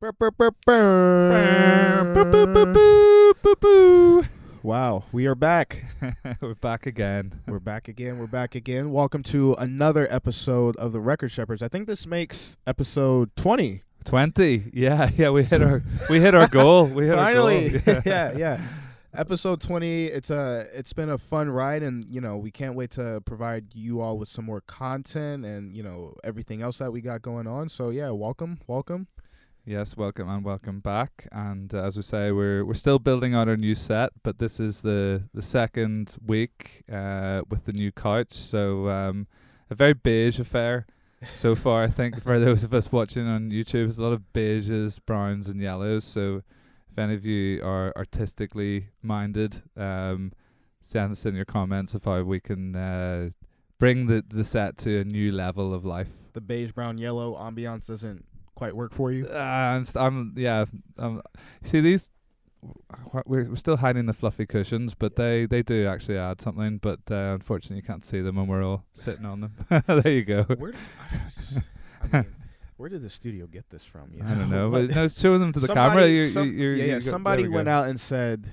Wow, we are back. We're back again. We're back again. Welcome to another episode of the Record Shepherds. I think this makes episode 20. 20. Yeah, we hit our goal. We hit Finally. our goal. yeah. Episode 20. It's been a fun ride, and we can't wait to provide you all with some more content and everything else that we got going on. So yeah, welcome. Yes, welcome back. And as we say, we're still building on our new set, but this is the second week with the new couch. So a very beige affair so far. I think for those of us watching on YouTube, there's a lot of beiges, browns, and yellows. So if any of you are artistically minded, send us in your comments of how we can bring the set to a new level of life. The beige, brown, yellow ambiance doesn't quite work for you. See, these we're still hiding the fluffy cushions, but they do actually add something. But unfortunately, you can't see them when we're all sitting on them. There you go. Where did the studio get this from? I don't know, but no, show them to the camera. Somebody went out and said,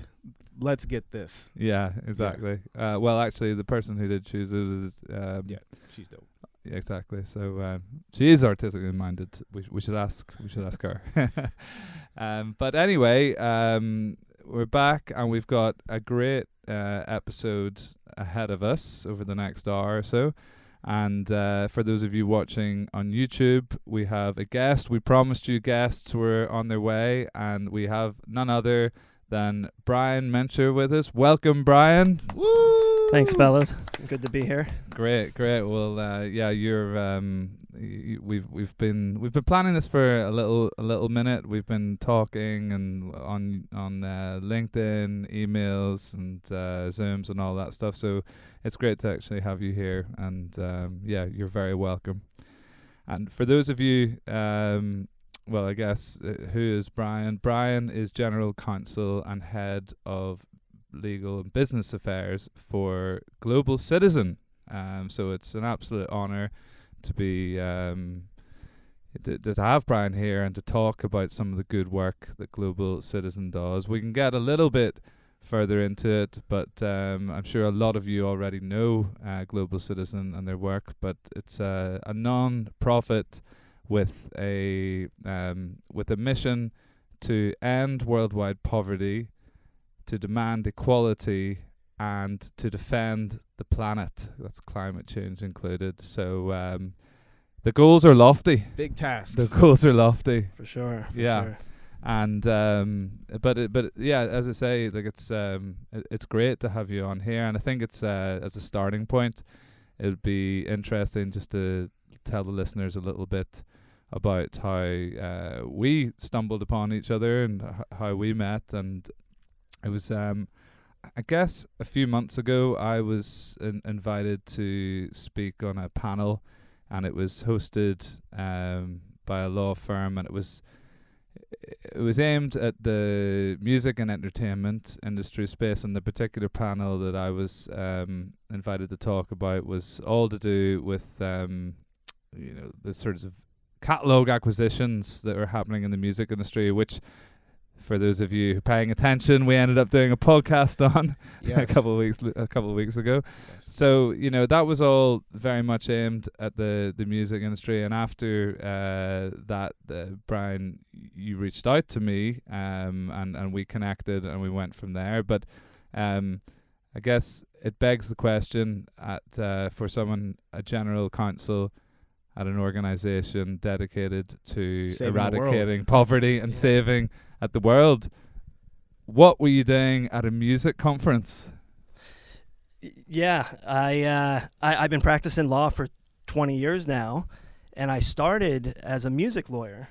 "Let's get this." Yeah, exactly. Yeah. Well, actually, the person who did choose it was she's dope. Yeah, exactly. So she is artistically minded. We should ask her. But anyway, we're back and we've got a great episode ahead of us over the next hour or so. And for those of you watching on YouTube, we have a guest. We promised you guests were on their way, and we have none other than Brian Mencher with us. Welcome, Brian. Woo! Thanks, fellas. Good to be here. Great. Well, you're. We've been planning this for a little minute. We've been talking and on LinkedIn, emails, and Zooms and all that stuff. So it's great to actually have you here. And you're very welcome. And for those of you, I guess who is Brian? Brian is General Counsel and Head of Legal and Business Affairs for Global Citizen. So it's an absolute honor to be to have Brian here and to talk about some of the good work that Global Citizen does. We can get a little bit further into it, but I'm sure a lot of you already know Global Citizen and their work. But it's a non-profit with a mission to end worldwide poverty, to demand equality, and to defend the planet. That's climate change included. So the goals are lofty. Big tasks. The goals are lofty. For sure. Sure. And but as I say, like it's great to have you on here, and I think it's as a starting point, it would be interesting just to tell the listeners a little bit about how we stumbled upon each other and how we met. And it was I guess a few months ago I was invited to speak on a panel, and it was hosted by a law firm, and it was aimed at the music and entertainment industry space. And the particular panel that I was invited to talk about was all to do with the sorts of catalog acquisitions that were happening in the music industry, which, for those of you paying attention, we ended up doing a podcast on a couple of weeks ago. Yes. So that was all very much aimed at the music industry. And after that, Brian, you reached out to me, and we connected and we went from there. But I guess it begs the question for someone, a general counsel at an organization dedicated to eradicating poverty and saving at the world. What were you doing at a music conference? Yeah, I've been practicing law for 20 years now, and I started as a music lawyer,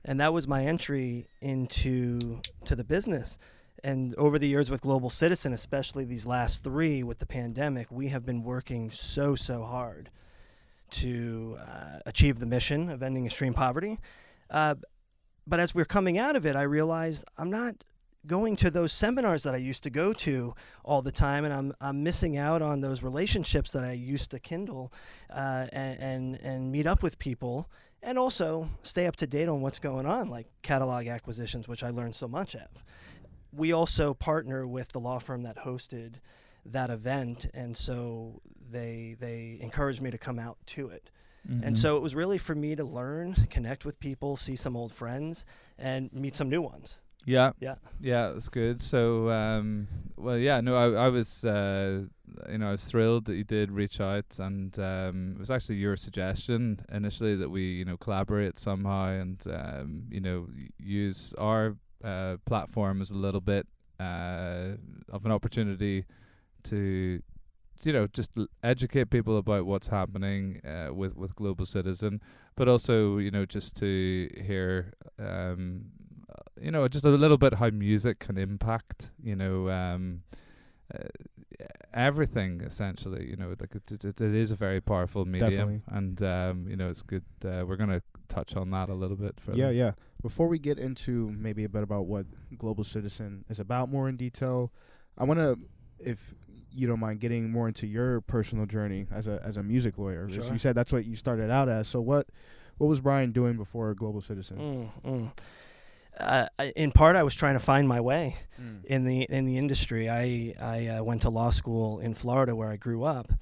and that was my entry into the business. And over the years with Global Citizen, especially these last 3 with the pandemic, we have been working so hard to achieve the mission of ending extreme poverty. But as we're coming out of it, I realized I'm not going to those seminars that I used to go to all the time, and I'm missing out on those relationships that I used to kindle and meet up with people and also stay up to date on what's going on, like catalog acquisitions, which I learned so much of. We also partner with the law firm that hosted that event, and so they encouraged me to come out to it. And so it was really for me to learn, connect with people, see some old friends, and meet some new ones. Yeah, Yeah. that's good. So, well, yeah, no, I was, I was thrilled that you did reach out, and it was actually your suggestion initially that we, collaborate somehow and, use our platform as a little bit of an opportunity to just educate people about what's happening with Global Citizen, but also just to hear just a little bit how music can impact everything essentially. Like it is a very powerful medium. Definitely. And it's good. We're gonna touch on that a little bit further. Yeah. Before we get into maybe a bit about what Global Citizen is about more in detail, I want to, if you don't mind, getting more into your personal journey as a music lawyer. Sure. So you said that's what you started out as. So what was Brian doing before Global Citizen? In part, I was trying to find my way in the industry. I went to law school in Florida, where I grew up,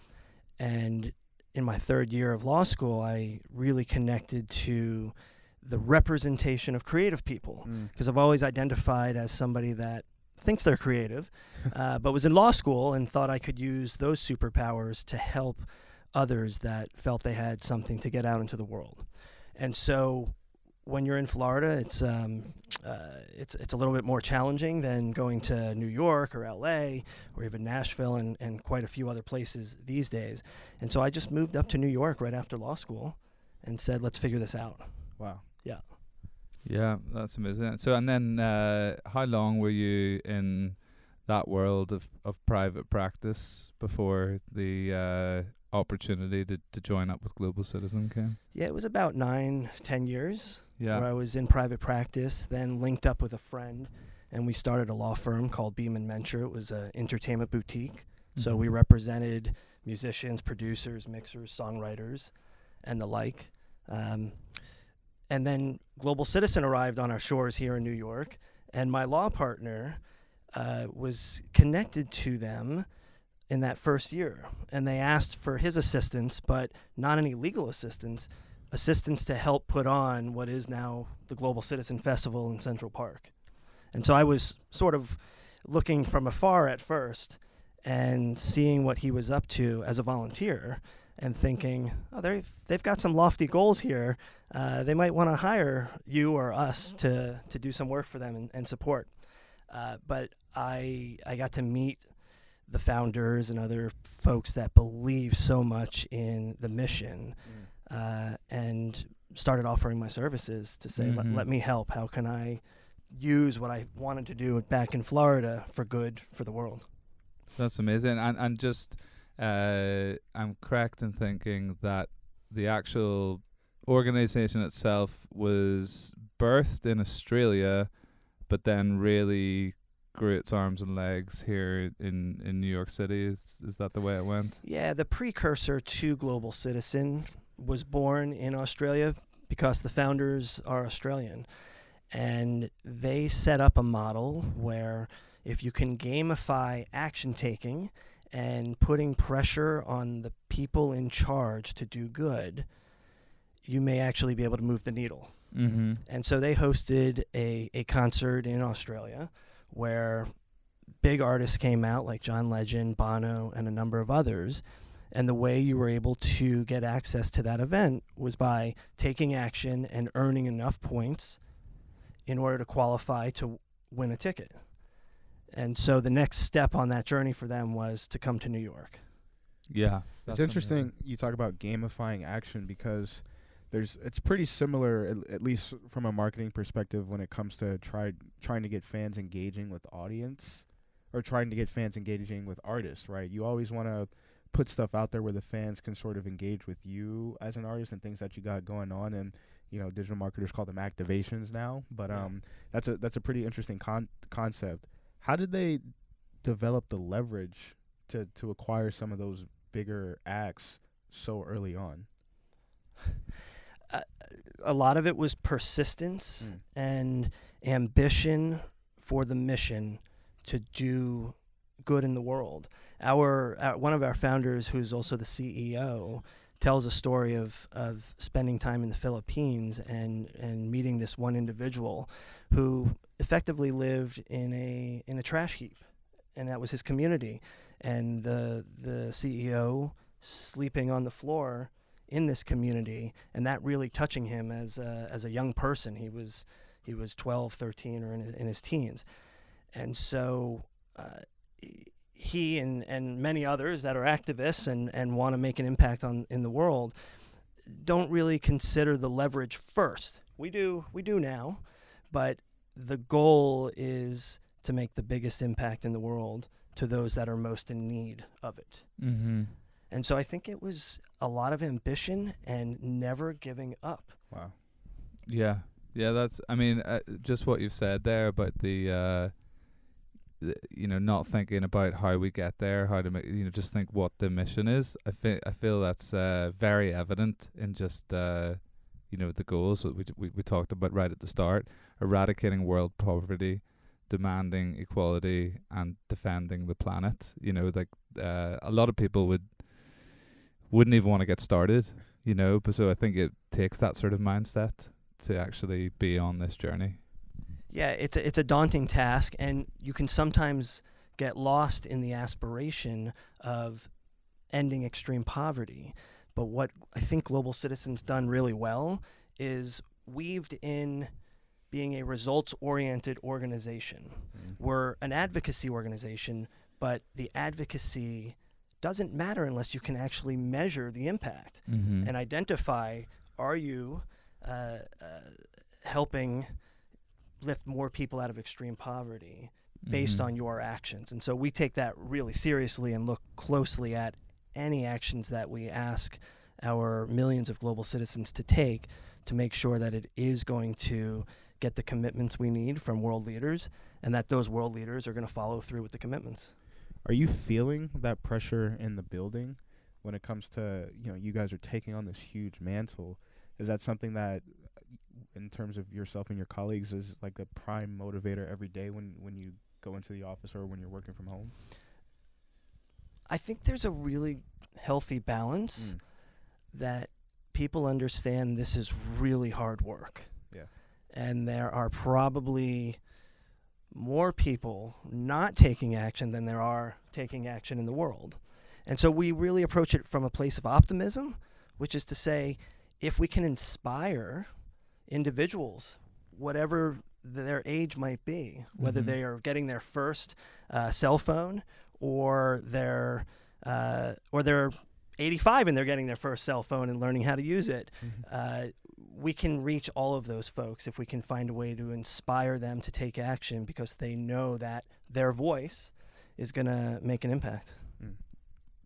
and in my third year of law school, I really connected to the representation of creative people, because I've always identified as somebody that thinks they're creative, but was in law school and thought I could use those superpowers to help others that felt they had something to get out into the world. And so when you're in Florida, it's a little bit more challenging than going to New York or LA or even Nashville and quite a few other places these days. And so I just moved up to New York right after law school and said, let's figure this out. Wow. Yeah. Yeah, that's amazing. So, and then how long were you in that world of private practice before the opportunity to join up with Global Citizen came? Yeah, it was about 9-10 years. Yeah. Where I was in private practice, then linked up with a friend, and we started a law firm called Mencher. It was an entertainment boutique. So we represented musicians, producers, mixers, songwriters, and the like. And then Global Citizen arrived on our shores here in New York, and my law partner was connected to them in that first year. And they asked for his assistance, but not any legal assistance to help put on what is now the Global Citizen Festival in Central Park. And so I was sort of looking from afar at first and seeing what he was up to as a volunteer and thinking, oh, they've got some lofty goals here. They might want to hire you or us to do some work for them and support. But I got to meet the founders and other folks that believe so much in the mission, and started offering my services to say, let me help. How can I use what I wanted to do back in Florida for good for the world? That's amazing. And just, I'm correct in thinking that the actual organization itself was birthed in Australia, but then really grew its arms and legs here in New York City. Is that the way it went? Yeah, the precursor to Global Citizen was born in Australia because the founders are Australian. And they set up a model where if you can gamify action taking and putting pressure on the people in charge to do good, you may actually be able to move the needle. And so they hosted a concert in Australia where big artists came out like John Legend, Bono, and a number of others. And the way you were able to get access to that event was by taking action and earning enough points in order to qualify to win a ticket. And so the next step on that journey for them was to come to New York. Yeah. It's interesting you talk about gamifying action, because it's pretty similar, at least from a marketing perspective, when it comes to trying to get fans engaging with audience or trying to get fans engaging with artists, right? You always want to put stuff out there where the fans can sort of engage with you as an artist and things that you got going on. And, digital marketers call them activations now. But that's a pretty interesting concept. How did they develop the leverage to acquire some of those bigger acts so early on? a lot of it was persistence and ambition for the mission to do good in the world. One of our founders, who's also the CEO, tells a story of spending time in the Philippines and meeting this one individual who effectively lived in a trash heap, and that was his community. And the CEO sleeping on the floor in this community, and that really touching him as a young person. He was 12, 13, or in his teens, and so he and many others that are activists and want to make an impact in the world don't really consider the leverage first. We do now, but the goal is to make the biggest impact in the world to those that are most in need of it. Mm-hmm. And so I think it was a lot of ambition and never giving up. Wow. Yeah, that's, I mean, just what you've said there about the not thinking about how we get there, how to make, just think what the mission is. I feel that's very evident in just the goals that we talked about right at the start: eradicating world poverty, demanding equality, and defending the planet. A lot of people wouldn't even want to get started, but so I think it takes that sort of mindset to actually be on this journey. Yeah, it's a daunting task, and you can sometimes get lost in the aspiration of ending extreme poverty. But what I think Global Citizen's done really well is weaved in being a results-oriented organization. We're an advocacy organization, but the advocacy doesn't matter unless you can actually measure the impact and identify, are you helping lift more people out of extreme poverty based on your actions. And so we take that really seriously and look closely at any actions that we ask our millions of global citizens to take to make sure that it is going to get the commitments we need from world leaders, and that those world leaders are going to follow through with the commitments. Are you feeling that pressure in the building when it comes to, you guys are taking on this huge mantle? Is that something that, in terms of yourself and your colleagues, is like a prime motivator every day when you go into the office or when you're working from home? I think there's a really healthy balance that people understand this is really hard work. Yeah. And there are probably more people not taking action than there are taking action in the world. And so we really approach it from a place of optimism, which is to say, if we can inspire individuals, whatever their age might be, whether they are getting their first cell phone or they're 85 and they're getting their first cell phone and learning how to use it, we can reach all of those folks if we can find a way to inspire them to take action because they know that their voice is going to make an impact.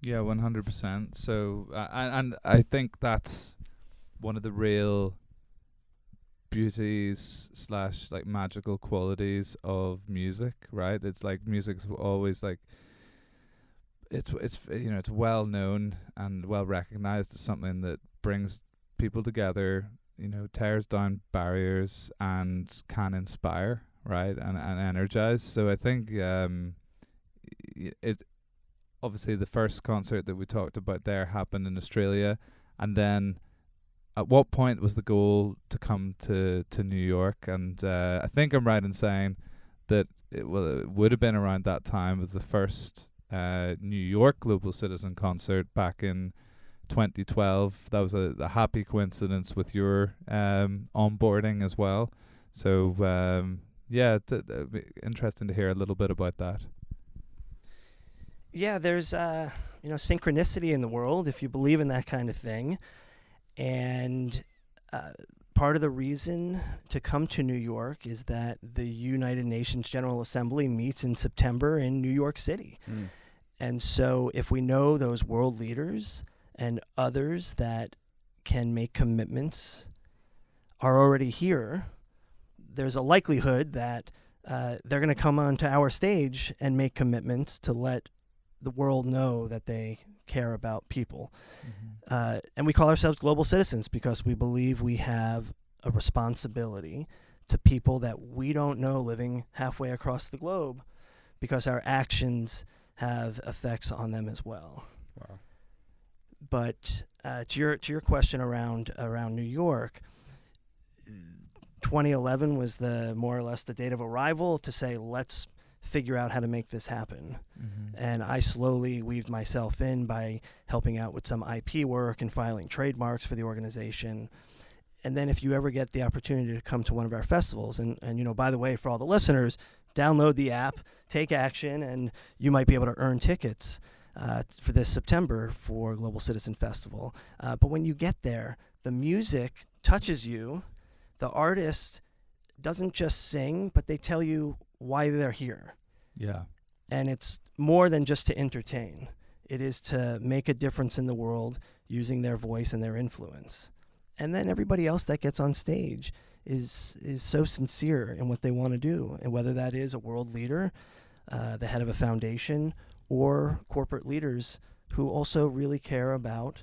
Yeah, 100%. So, and I think that's one of the real beauties / like magical qualities of music, right? It's like music's always like it's well known and well recognized as something that brings people together, tears down barriers and can inspire, right? And energize. So I think it obviously the first concert that we talked about there happened in Australia, and then at what point was the goal to come to New York? And I think I'm right in saying that it would have been around that time was the first New York Global Citizen concert back in 2012. That was a happy coincidence with your onboarding as well. So it'd be interesting to hear a little bit about that. Yeah, there's synchronicity in the world, if you believe in that kind of thing. And part of the reason to come to New York is that the United Nations General Assembly meets in September in New York City. And so if we know those world leaders and others that can make commitments are already here, there's a likelihood that they're going to come onto our stage and make commitments to let the world know that they care about people. Mm-hmm. And we call ourselves global citizens because we believe we have a responsibility to people that we don't know living halfway across the globe, because our actions have effects on them as well. Wow. But to your question around New York, 2011 was the more or less the date of arrival to say, let's figure out how to make this happen. Mm-hmm. And I slowly weaved myself in by helping out with some IP work and filing trademarks for the organization. And then if you ever get the opportunity to come to one of our festivals, and by the way, for all the listeners, download the app, take action, and you might be able to earn tickets for this September for Global Citizen Festival. But when you get there, the music touches you. The artist doesn't just sing, but they tell you why they're here. Yeah. And it's more than just to entertain. It is to make a difference in the world using their voice and their influence. And then everybody else that gets on stage is so sincere in what they want to do. And whether that is a world leader, the head of a foundation, or corporate leaders who also really care about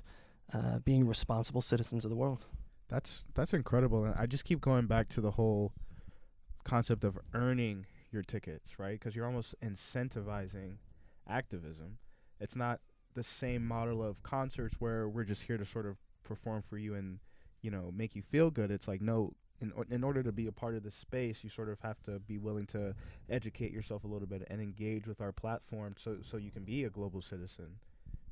being responsible citizens of the world. That's incredible. And I just keep going back to the whole concept of earning your tickets, right? Because you're almost incentivizing activism. It's not the same model of concerts where we're just here to sort of perform for you and, make you feel good. It's like, no, in order to be a part of the space, you sort of have to be willing to educate yourself a little bit and engage with our platform so you can be a global citizen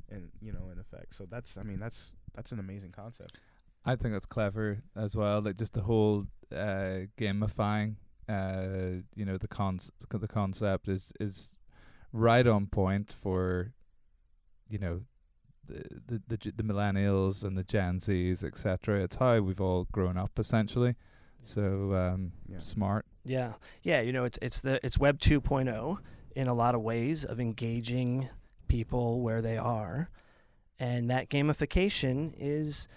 and, in effect. So that's an amazing concept. I think that's clever as well. Like just the whole gamifying, the concept is right on point for, the millennials and the Gen Zs, etc. It's how we've all grown up essentially. So smart. Yeah. It's Web 2.0 in a lot of ways of engaging people where they are, and that gamification is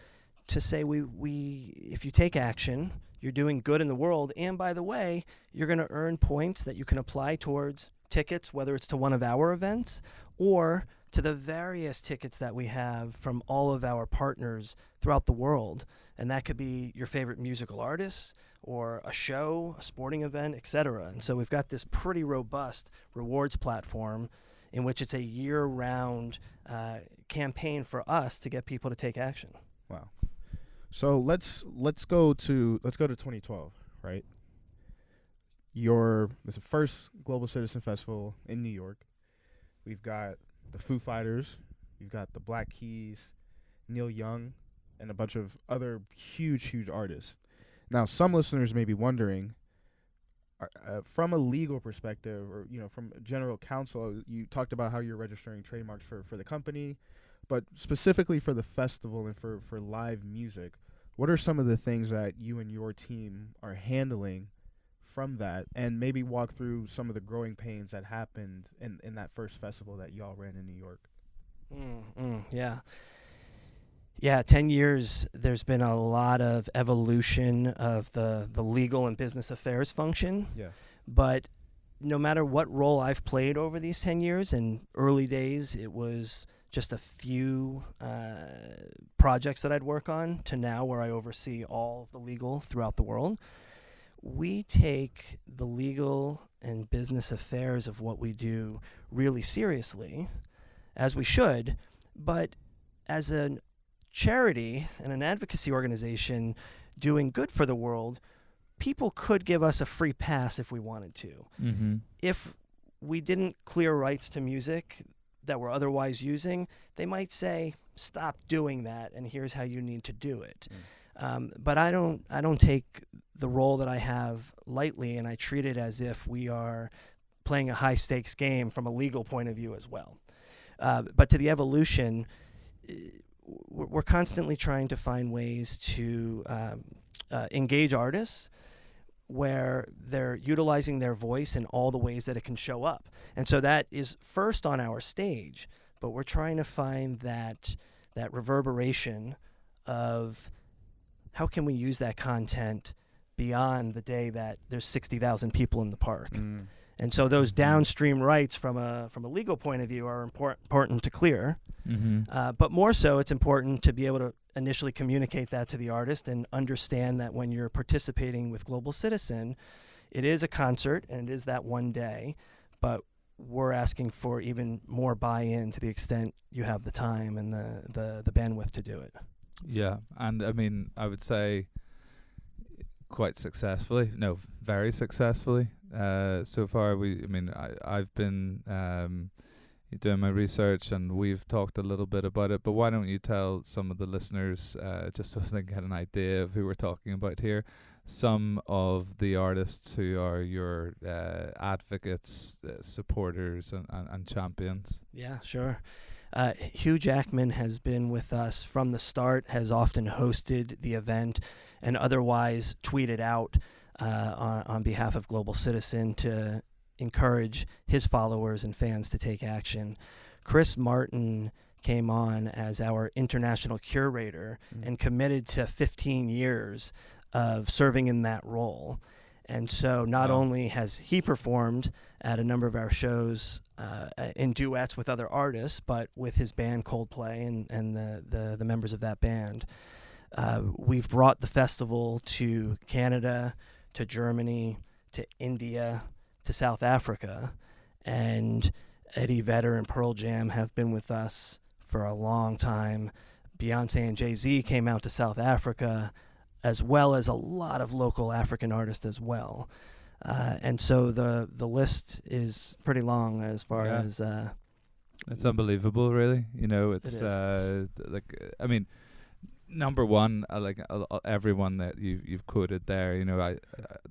to say if you take action, you're doing good in the world, and by the way, you're going to earn points that you can apply towards tickets, whether it's to one of our events or to the various tickets that we have from all of our partners throughout the world. And that could be your favorite musical artists or a show, a sporting event, etc. And so we've got this pretty robust rewards platform in which it's a year-round campaign for us to get people to take action. Wow. So let's go to 2012, right? This is the first Global Citizen Festival in New York. We've got the Foo Fighters, you've got the Black Keys, Neil Young, and a bunch of other huge artists. Now, some listeners may be wondering, from a legal perspective, or from general counsel, you talked about how you're registering trademarks for the company, but specifically for the festival and for live music, what are some of the things that you and your team are handling from that, and maybe walk through some of the growing pains that happened in that first festival that y'all ran in New York? Yeah, 10 years, there's been a lot of evolution of the legal and business affairs function. Yeah. But no matter what role I've played over these 10 years, in early days, it was just a few projects that I'd work on, to now where I oversee all of the legal throughout the world. We take the legal and business affairs of what we do really seriously, as we should, but as a charity and an advocacy organization doing good for the world, people could give us a free pass if we wanted to. Mm-hmm. If we didn't clear rights to music that we're otherwise using, they might say, stop doing that, and here's how you need to do it. But I don't take the role that I have lightly, and I treat it as if we are playing a high-stakes game from a legal point of view as well. But to the evolution, we're constantly trying to find ways to engage artists where they're utilizing their voice in all the ways that it can show up. And so that is first on our stage, but we're trying to find that reverberation of how can we use that content beyond the day that there's 60,000 people in the park. And so those downstream rights from a legal point of view are important to clear. But more so, it's important to be able to initially communicate that to the artist and understand that when you're participating with Global Citizen, it is a concert and it is that one day, but we're asking for even more buy-in to the extent you have the time and the bandwidth to do it. Yeah, and I mean, I would say very successfully so far. I've been doing my research and we've talked a little bit about it, but why don't you tell some of the listeners, just so they can get an idea of who we're talking about here, some of the artists who are your advocates, supporters and champions? Yeah, sure. Hugh Jackman has been with us from the start, has often hosted the event and otherwise tweeted out on behalf of Global Citizen to encourage his followers and fans to take action. Chris Martin came on as our international curator and committed to 15 years of serving in that role. And so not only has he performed at a number of our shows in duets with other artists, but with his band Coldplay and the members of that band. We've brought the festival to Canada, to Germany, to India, to South Africa, and Eddie Vedder and Pearl Jam have been with us for a long time. Beyonce and Jay-Z came out to South Africa, as well as a lot of local African artists as well. And so the list is pretty long as far as... It's unbelievable, really. You know, it's number one, everyone that you've quoted there, you know,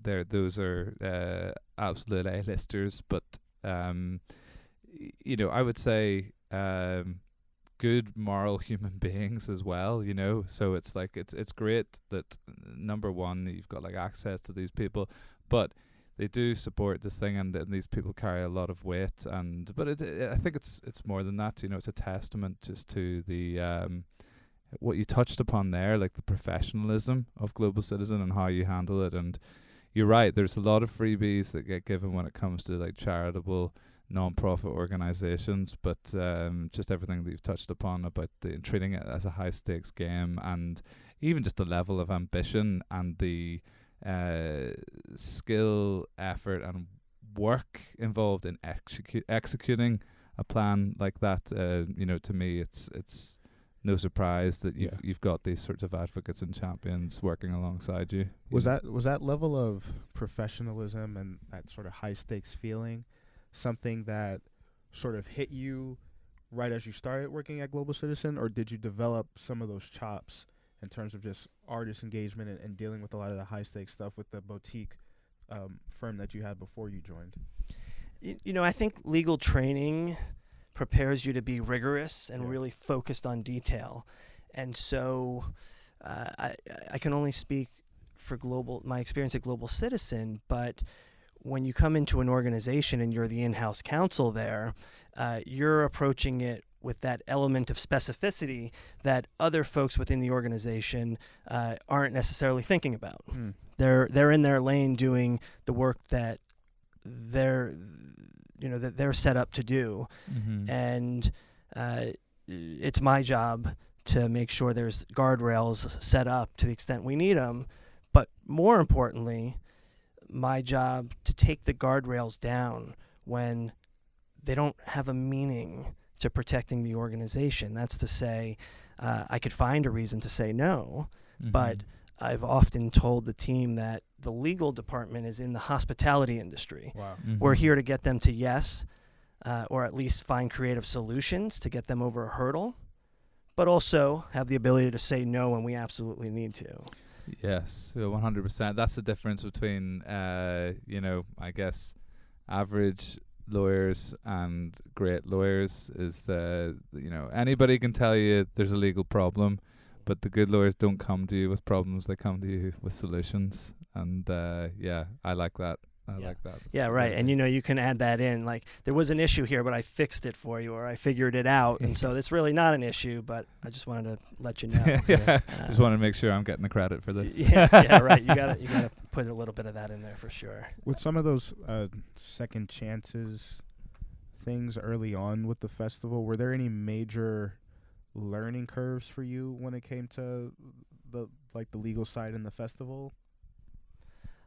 those are absolute A-listers, but you know, I would say good moral human beings as well, you know. So it's like it's great that number one, you've got like access to these people, but they do support this thing, and these people carry a lot of weight. But I think it's more than that. You know, it's a testament just to the what you touched upon there, like the professionalism of Global Citizen and how you handle it. And you're right, there's a lot of freebies that get given when it comes to like charitable non-profit organizations, but just everything that you've touched upon about treating it as a high stakes game, and even just the level of ambition and the skill, effort and work involved in executing a plan like that. You know, to me it's no surprise that you've got these sorts of advocates and champions working alongside you. Was that level of professionalism and that sort of high stakes feeling something that sort of hit you right as you started working at Global Citizen, or did you develop some of those chops in terms of just artist engagement and dealing with a lot of the high stakes stuff with the boutique firm that you had before you joined? You know, I think legal training prepares you to be rigorous and really focused on detail. And so I can only speak for my experience at Global Citizen, but when you come into an organization and you're the in-house counsel there, you're approaching it with that element of specificity that other folks within the organization aren't necessarily thinking about. They're in their lane doing the work that they're set up to do, and it's my job to make sure there's guardrails set up to the extent we need them, but more importantly, my job to take the guardrails down when they don't have a meaning to protecting the organization. That's to say, I could find a reason to say no, but I've often told the team that the legal department is in the hospitality industry. Wow. We're here to get them to yes, or at least find creative solutions to get them over a hurdle, but also have the ability to say no when we absolutely need to. Yes, 100%. That's the difference between, you know, I guess, average lawyers and great lawyers is, you know, anybody can tell you there's a legal problem, but the good lawyers don't come to you with problems, they come to you with solutions. And, yeah, I like that. I like that. That's Yeah, a right. good And idea. you can add that in. Like, there was an issue here, but I fixed it for you, or I figured it out, and so it's really not an issue. But I just wanted to let you know. Yeah. Just want to make sure I'm getting the credit for this. Yeah, right. You gotta put a little bit of that in there for sure. With some of those second chances things early on with the festival, were there any major learning curves for you when it came to the legal side in the festival?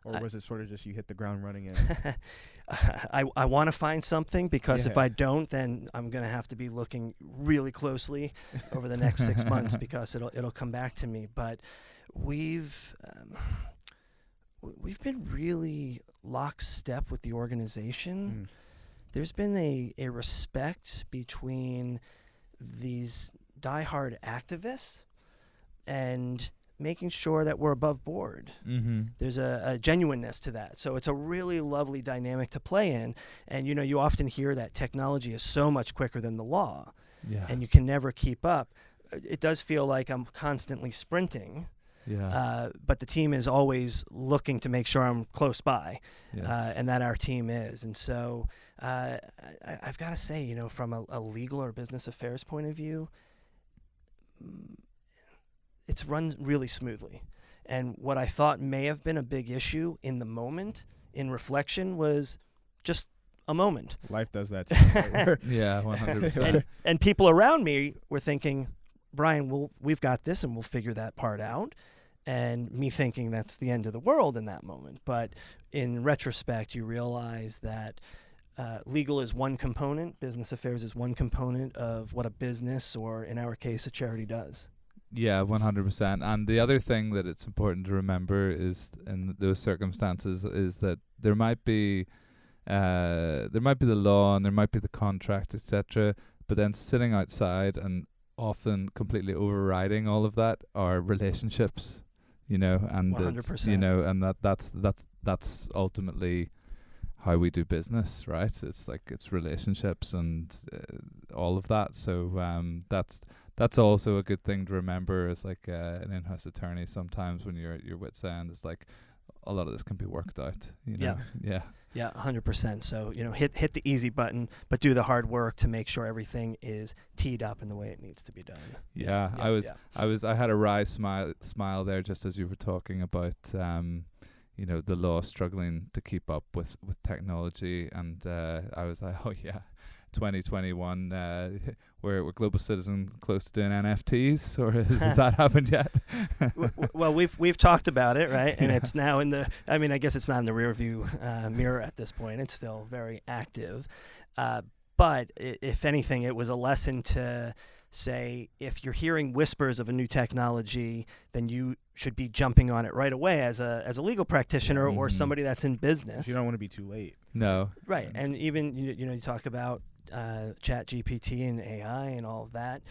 Or was it sort of just you hit the ground running and I want to find something, because if Yeah. I don't, then I'm going to have to be looking really closely over the next 6 months, because it'll come back to me. But we've been really lockstep with the organization. There's been a respect between these diehard activists and making sure that we're above board. Mm-hmm. There's a genuineness to that. So it's a really lovely dynamic to play in. And, you often hear that technology is so much quicker than the law, Yeah. and you can never keep up. It does feel like I'm constantly sprinting, Yeah. but the team is always looking to make sure I'm close by, Yes. and that our team is. And so I've got to say, from a legal or business affairs point of view, it's run really smoothly. And what I thought may have been a big issue in the moment, in reflection, was just a moment. life does that to you? Yeah, 100%. And people around me were thinking, Brian, we've got this and we'll figure that part out. And me thinking that's the end of the world in that moment. But in retrospect, you realize that legal is one component, business affairs is one component of what a business, or in our case, a charity, does. Yeah, 100%. And the other thing that it's important to remember is, in those circumstances, is that there might be the law and there might be the contract, etc. But then sitting outside and often completely overriding all of that are relationships, and it's, 100%. and that's ultimately how we do business, right? It's like, it's relationships and all of that. So that's also a good thing to remember as like an in-house attorney. Sometimes when you're at your wit's end, it's like a lot of this can be worked out. Yeah. Yeah, 100%. So, hit the easy button, but do the hard work to make sure everything is teed up in the way it needs to be done. Yeah. I had a wry smile there just as you were talking about the law struggling to keep up with technology, and I was like, oh yeah, 2021, we're global citizen close to doing NFTs, or has that happened yet? Well, we've talked about it, right? And it's now I guess it's not in the rear view mirror at this point. It's still very active. But if anything, it was a lesson to say, if you're hearing whispers of a new technology, then you should be jumping on it right away as a legal practitioner or somebody that's in business. You don't want to be too late. No. Right. And even, you talk about Chat GPT and AI and all of that.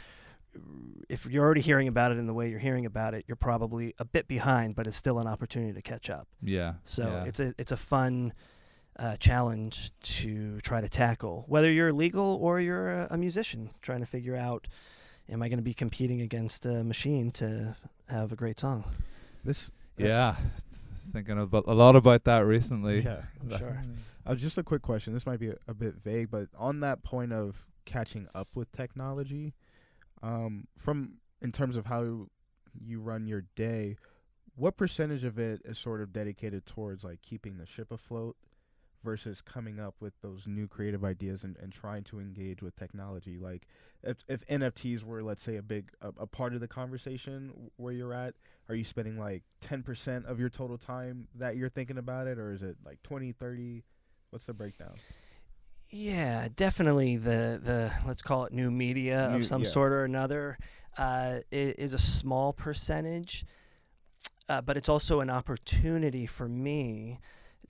If you're already hearing about it in the way you're hearing about it, you're probably a bit behind, but it's still an opportunity to catch up. Yeah. So it's a fun challenge to try to tackle, whether you're legal or you're a musician trying to figure out, am I going to be competing against a machine to have a great song? Thinking about a lot about that recently. Yeah, I'm sure. Just a quick question. This might be a bit vague, but on that point of catching up with technology, in terms of how you run your day, what percentage of it is sort of dedicated towards like keeping the ship afloat versus coming up with those new creative ideas and trying to engage with technology? Like if NFTs were, let's say, a part of the conversation where you're at, are you spending like 10% of your total time that you're thinking about it, or is it like 20, 30? What's the breakdown? Yeah, definitely the let's call it new media of some sort or another is a small percentage, but it's also an opportunity for me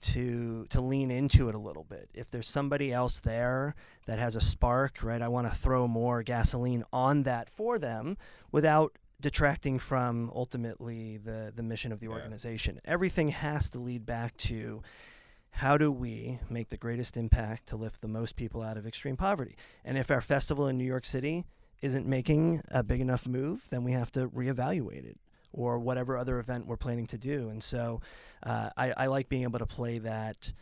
to lean into it a little bit. If there's somebody else there that has a spark, right, I want to throw more gasoline on that for them without detracting from ultimately the mission of the organization. Everything has to lead back to, how do we make the greatest impact to lift the most people out of extreme poverty? And if our festival in New York City isn't making a big enough move, then we have to reevaluate it, or whatever other event we're planning to do. And so I like being able to play that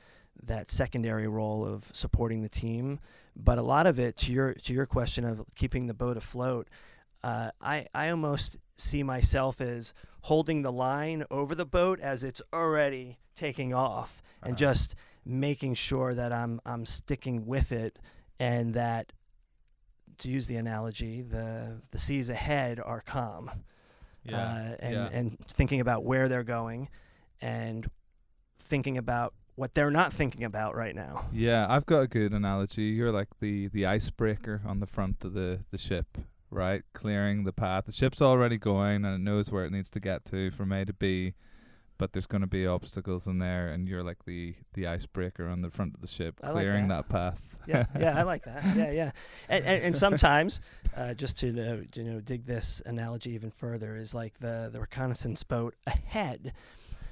that secondary role of supporting the team. But a lot of it, to your question of keeping the boat afloat, I almost see myself as holding the line over the boat as it's already taking off, and just making sure that I'm sticking with it, and that, to use the analogy, the seas ahead are calm. And thinking about where they're going, and thinking about what they're not thinking about right now. Yeah, I've got a good analogy. You're like the icebreaker on the front of the ship, right? Clearing the path. The ship's already going and it knows where it needs to get to from A to B, but there's going to be obstacles in there, and you're like the icebreaker on the front of the ship, clearing that path. Yeah, I like that. Yeah. And sometimes, just to dig this analogy even further, is like the reconnaissance boat ahead.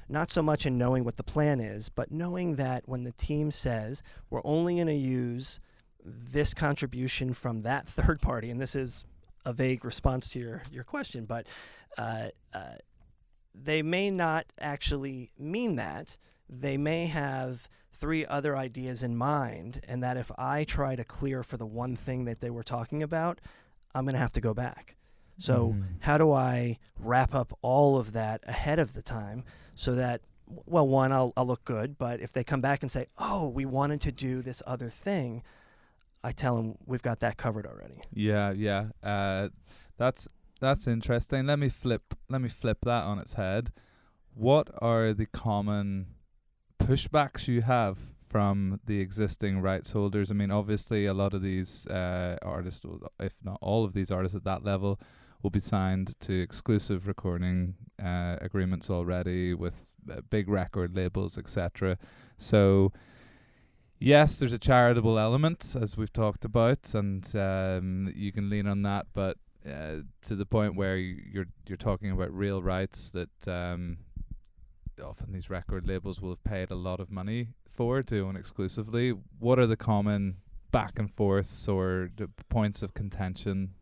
Not so much in knowing what the plan is, but knowing that when the team says we're only going to use this contribution from that third party, and this is a vague response to your question, but they may not actually mean that. They may have 3 other ideas in mind, and that if I try to clear for the one thing that they were talking about, I'm going to have to go back. So how do I wrap up all of that ahead of the time so that, well, one, I'll look good, but if they come back and say, oh, we wanted to do this other thing, I tell them we've got that covered already. Yeah. That's interesting. Let me flip that on its head. What are the common pushbacks you have from the existing rights holders? I mean, obviously a lot of these artists, if not all of these artists at that level, will be signed to exclusive recording agreements already with big record labels, etc. So yes, there's a charitable element, as we've talked about, and you can lean on that, but to the point where you're talking about real rights that often these record labels will have paid a lot of money for to own exclusively. What are the common back and forths or the points of contention?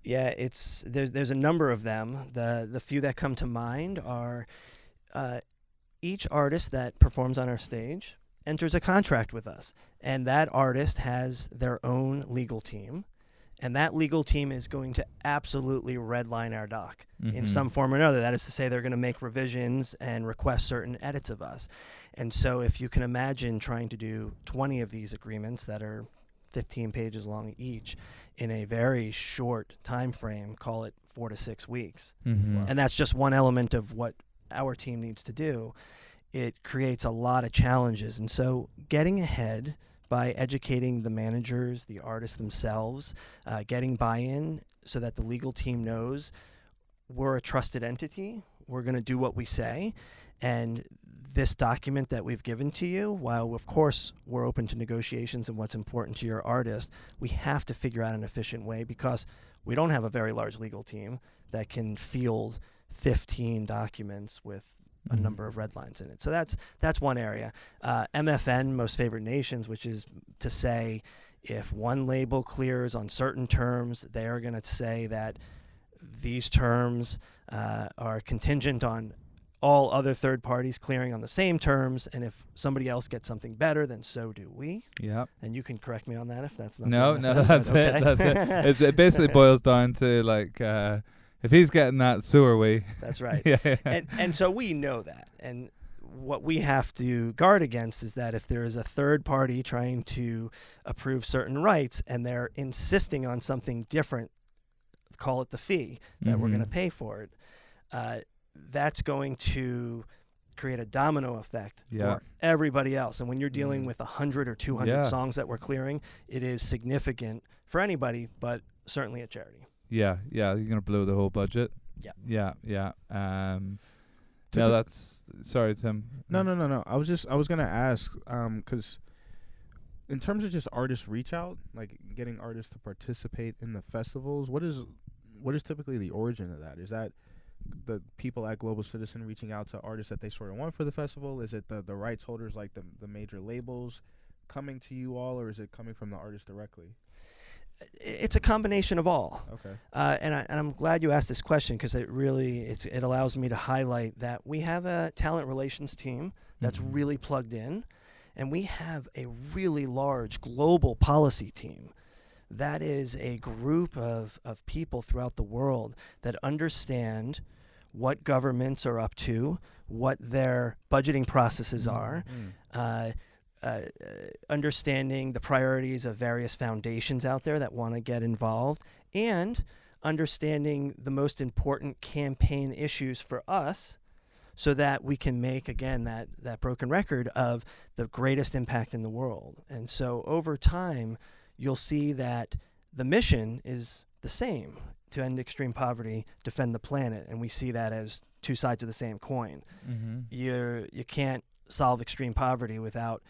Yeah, there's a number of them. The few that come to mind are each artist that performs on our stage enters a contract with us, and that artist has their own legal team, and that legal team is going to absolutely redline our doc in some form or another. That is to say, they're going to make revisions and request certain edits of us. And so if you can imagine trying to do 20 of these agreements that are 15 pages long each in a very short time frame, call it 4 to 6 weeks, and that's just one element of what our team needs to do, it creates a lot of challenges. And so getting ahead by educating the managers, the artists themselves, getting buy-in so that the legal team knows we're a trusted entity, we're going to do what we say, and this document that we've given to you, while of course we're open to negotiations and what's important to your artist, we have to figure out an efficient way because we don't have a very large legal team that can field 15 documents with a number of red lines in it. So that's one area. MFN, Most Favored Nations, which is to say if one label clears on certain terms, they are going to say that these terms are contingent on all other third parties clearing on the same terms, and if somebody else gets something better, then so do we. Yeah. And you can correct me on that if that's not. No, that's it. That's it. It basically boils down to like, if he's getting that, so are we. That's right. Yeah. And so we know that, and what we have to guard against is that if there is a third party trying to approve certain rights and they're insisting on something different, call it the fee that we're going to pay for it. That's going to create a domino effect for everybody else. And when you're dealing with 100 or 200 songs that we're clearing, it is significant for anybody, but certainly a charity. Yeah, you're going to blow the whole budget. Yeah. No, that's... Sorry, Tim. No. I was going to ask, because in terms of just artist reach out, like getting artists to participate in the festivals, what is typically the origin of that? Is that the people at Global Citizen reaching out to artists that they sort of want for the festival? Is it the rights holders, like the major labels, coming to you all, or is it coming from the artists directly? It's a combination of all. Okay. And I'm glad you asked this question because it allows me to highlight that we have a talent relations team that's really plugged in, And we have a really large global policy team. That is a group of people throughout the world that understand what governments are up to, what their budgeting processes are, understanding the priorities of various foundations out there that want to get involved, and understanding the most important campaign issues for us so that we can make, again, that broken record of the greatest impact in the world. And so over time, you'll see that the mission is the same: to end extreme poverty, defend the planet. And we see that as two sides of the same coin. You can't solve extreme poverty without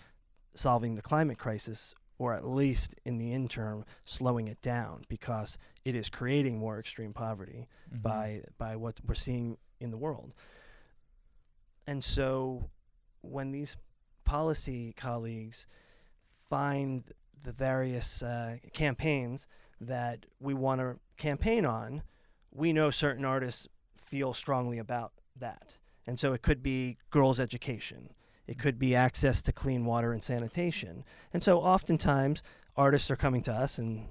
solving the climate crisis, or at least in the interim slowing it down, because it is creating more extreme poverty by what we're seeing in the world. And so when these policy colleagues find the various campaigns that we want to campaign on, we know certain artists feel strongly about that. And so it could be girls' education. It could be access to clean water and sanitation. And so oftentimes artists are coming to us and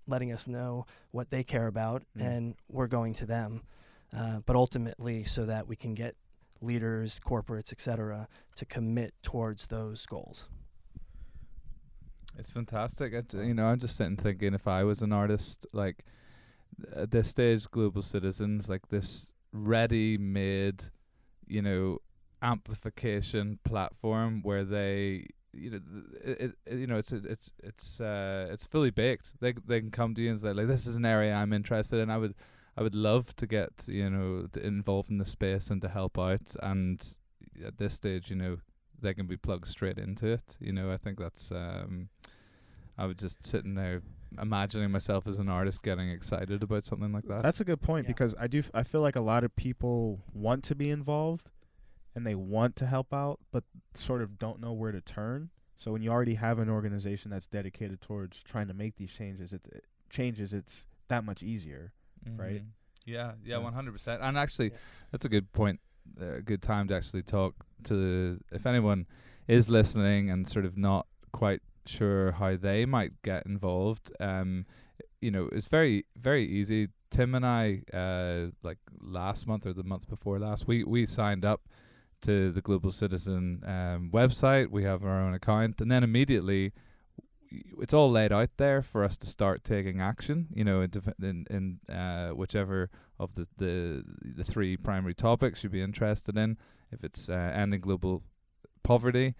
letting us know what they care about, and we're going to them. But ultimately so that we can get leaders, corporates, etc., to commit towards those goals. It's fantastic. I'm just sitting thinking, if I was an artist, like at this stage, Global Citizens, like this ready-made, amplification platform where they, it's fully baked. They can come to you and say, like, this is an area I'm interested in. I would love to get involved in the space and to help out. And at this stage, they can be plugged straight into it. I think that's I was just sitting there imagining myself as an artist getting excited about something like that. That's a good point, because I feel like a lot of people want to be involved and they want to help out, but sort of don't know where to turn. So when you already have an organization that's dedicated towards trying to make these changes, it's that much easier, right? Yeah, 100%. And actually, that's a good point. A good time to actually talk to, if anyone is listening and sort of not quite sure how they might get involved. It's very, very easy. Tim and I, like last month or the month before last, we signed up to the Global Citizen website. We have our own account, and then immediately it's all laid out there for us to start taking action, in whichever of the three primary topics you'd be interested in. If it's ending global poverty,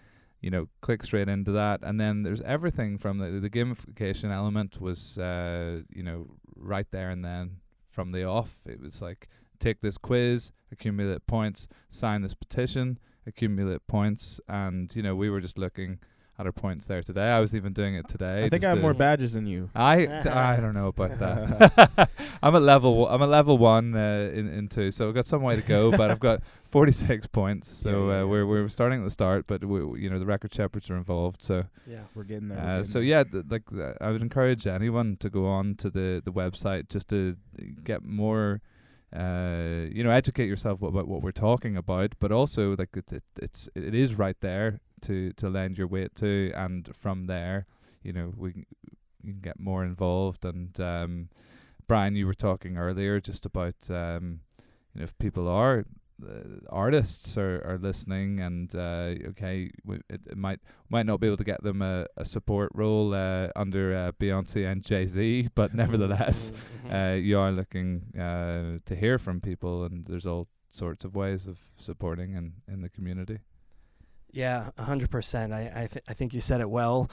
click straight into that. And then there's everything from the gamification element was, right there and then from the off. It was like, take this quiz, accumulate points, sign this petition, accumulate points. And, we were just looking at our points there today. I was even doing it today. I think I have more badges than you. I don't know about that. I'm at level 1 in 2, so I've got some way to go. But I've got 46 points, so we're starting at the start. But the record shepherds are involved, so we're getting there. I would encourage anyone to go on to the website just to get more. Educate yourself about what we're talking about, but also like it is right there to lend your weight to, and from there, you can get more involved. And Brian, you were talking earlier just about if people are artists are listening, and it might not be able to get them a support role under Beyonce and Jay-Z, but nevertheless you are looking to hear from people, and there's all sorts of ways of supporting in the community. Yeah, 100%. I think you said it well.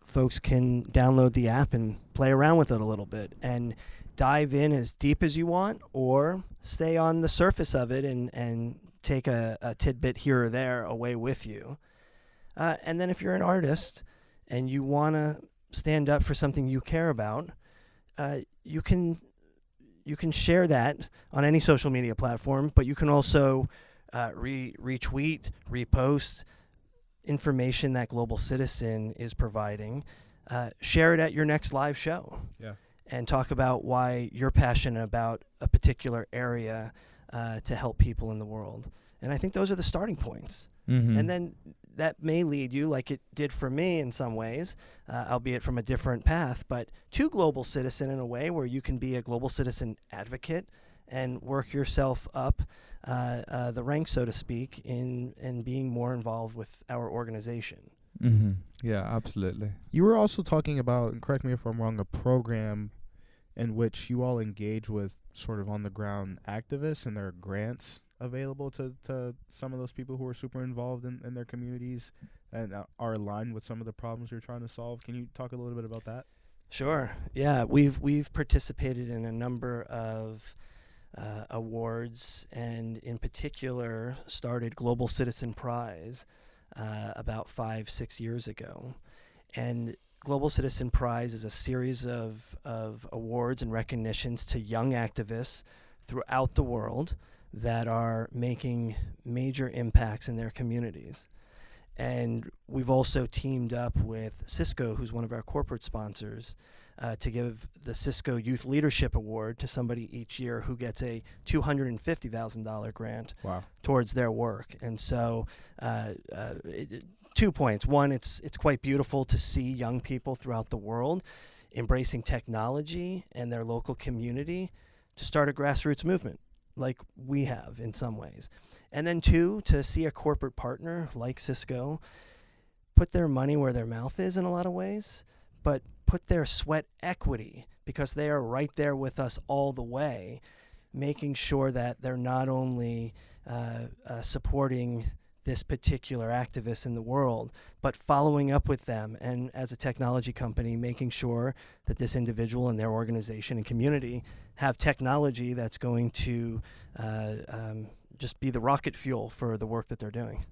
Folks can download the app and play around with it a little bit and dive in as deep as you want, or stay on the surface of it and take a tidbit here or there away with you. And then if you're an artist and you want to stand up for something you care about, you can share that on any social media platform, but you can also retweet, repost information that Global Citizen is providing. Share it at your next live show. Yeah. And talk about why you're passionate about a particular area to help people in the world. And I think those are the starting points. And then that may lead you, like it did for me in some ways, albeit from a different path, but to global citizen in a way where you can be a global citizen advocate and work yourself up the ranks, so to speak, in being more involved with our organization. Mm-hmm. Yeah, absolutely. You were also talking about, and correct me if I'm wrong, a program in which you all engage with sort of on-the-ground activists, and there are grants available to some of those people who are super involved in their communities and are aligned with some of the problems you're trying to solve. Can you talk a little bit about that? Sure. Yeah, we've participated in a number of awards, and in particular started Global Citizen Prize about 5-6 years ago. And Global Citizen Prize is a series of awards and recognitions to young activists throughout the world that are making major impacts in their communities. And we've also teamed up with Cisco, who's one of our corporate sponsors, to give the Cisco Youth Leadership Award to somebody each year who gets a $250,000 grant towards their work. And so 2 points. One, it's quite beautiful to see young people throughout the world embracing technology and their local community to start a grassroots movement like we have in some ways. And then 2, to see a corporate partner like Cisco put their money where their mouth is in a lot of ways, but put their sweat equity, because they are right there with us all the way, making sure that they're not only supporting this particular activist in the world, but following up with them, and as a technology company, making sure that this individual and their organization and community have technology that's going to just be the rocket fuel for the work that they're doing.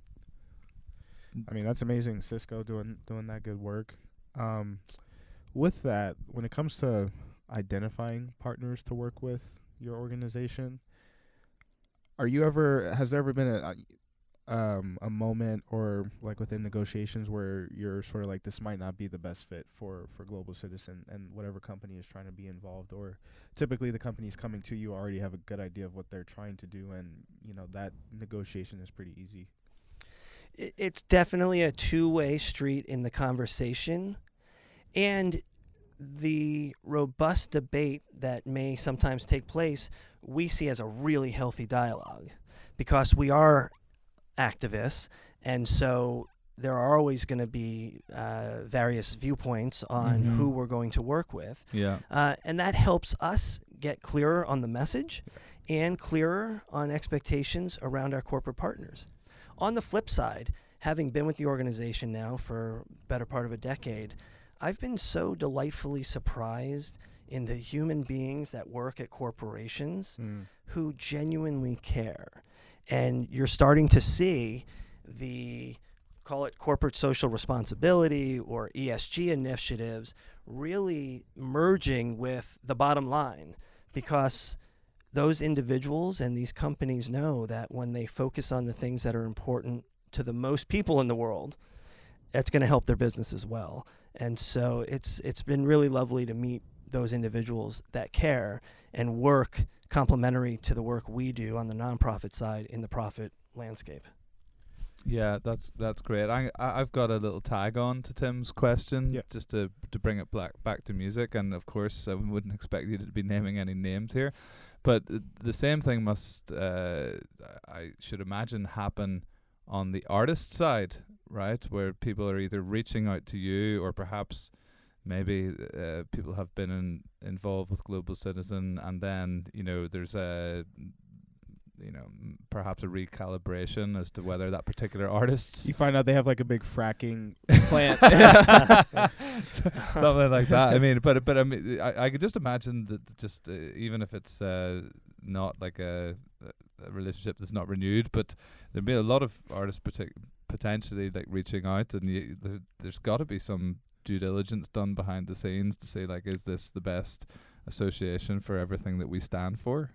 I mean, that's amazing, Cisco doing that good work. With that, when it comes to identifying partners to work with your organization, has there ever been a moment or like within negotiations where you're sort of like, this might not be the best fit for Global Citizen and whatever company is trying to be involved, or typically the companies coming to you already have a good idea of what they're trying to do, and that negotiation is pretty easy? It's definitely a two-way street in the conversation, and the robust debate that may sometimes take place we see as a really healthy dialogue, because we are activists, and so there are always going to be various viewpoints on who we're going to work with. Yeah. And that helps us get clearer on the message and clearer on expectations around our corporate partners. On the flip side, having been with the organization now for better part of a decade, I've been so delightfully surprised in the human beings that work at corporations who genuinely care. And you're starting to see the, call it corporate social responsibility or ESG initiatives, really merging with the bottom line, because those individuals and these companies know that when they focus on the things that are important to the most people in the world, that's going to help their business as well. And so it's been really lovely to meet those individuals that care and work complementary to the work we do on the nonprofit side in the profit landscape. Yeah, that's great. I've got a little tag on to Tim's question, just to bring it back to music, and of course I wouldn't expect you to be naming any names here, but the same thing must I should imagine happen on the artist side, right, where people are either reaching out to you, or perhaps maybe people have been involved with Global Citizen, and then there's a perhaps a recalibration as to whether that particular artist, you find out they have like a big fracking plant, something like that. I mean, but I mean, I could just imagine that just even if it's not like a relationship that's not renewed, but there'd be a lot of artists potentially like reaching out, and there's got to be some due diligence done behind the scenes to say, like, is this the best association for everything that we stand for?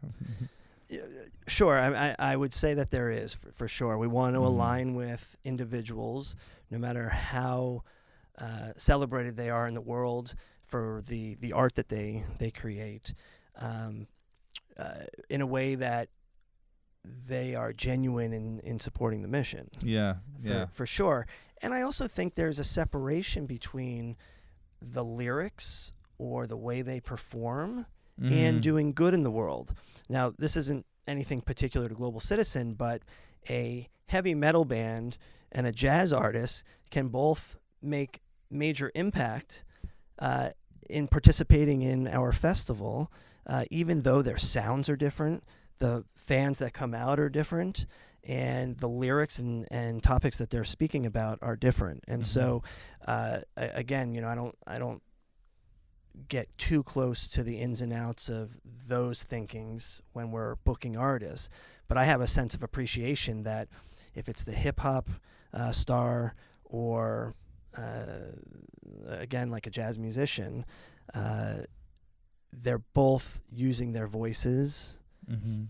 Sure. I would say that there is, for sure. We want to align with individuals, no matter how celebrated they are in the world for the art that they create, in a way that they are genuine in supporting the mission. Yeah. For sure. And I also think there's a separation between the lyrics or the way they perform and doing good in the world. Now, this isn't anything particular to Global Citizen, but a heavy metal band and a jazz artist can both make major impact in participating in our festival, even though their sounds are different, the fans that come out are different, and the lyrics and topics that they're speaking about are different. And so, again, I don't get too close to the ins and outs of those thinkings when we're booking artists, but I have a sense of appreciation that if it's the hip hop star or again, like a jazz musician, they're both using their voices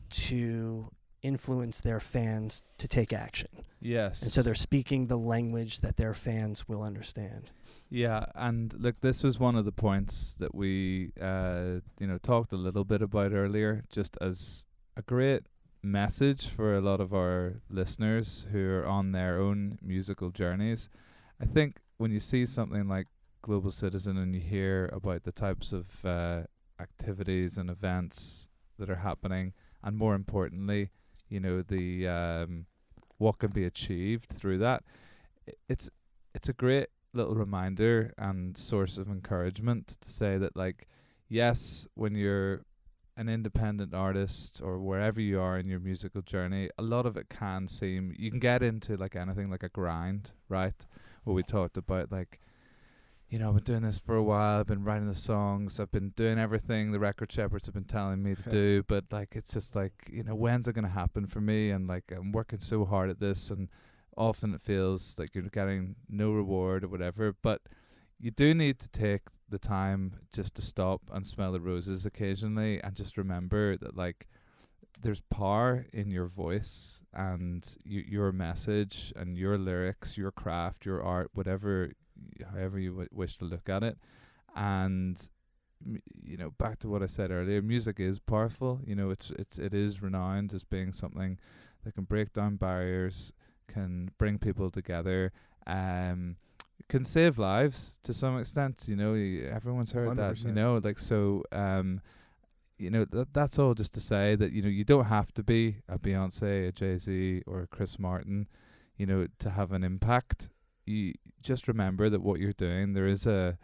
to influence their fans to take action. Yes. And so they're speaking the language that their fans will understand. Yeah, and look, this was one of the points that we talked a little bit about earlier, just as a great message for a lot of our listeners who are on their own musical journeys. I think when you see something like Global Citizen and you hear about the types of activities and events that are happening, and more importantly, the what can be achieved through that, it's a great little reminder and source of encouragement to say that, like, yes, when you're an independent artist or wherever you are in your musical journey, a lot of it can seem, you can get into like anything like a grind, right? What we talked about, like, I've been doing this for a while, I've been writing the songs, I've been doing everything the record shepherds have been telling me to do, but like, it's just like, when's it going to happen for me? And like, I'm working so hard at this, and often it feels like you're getting no reward or whatever, but you do need to take the time just to stop and smell the roses occasionally, and just remember that, like, there's power in your voice and your message and your lyrics, your craft, your art, whatever, however you wish to look at it. And back to what I said earlier, music is powerful. It is renowned as being something that can break down barriers, can bring people together, can save lives to some extent. Everyone's heard 100%. That, like, so that's all just to say that you don't have to be a Beyonce, a Jay-Z, or a Chris Martin to have an impact. You just remember that what you're doing, there's a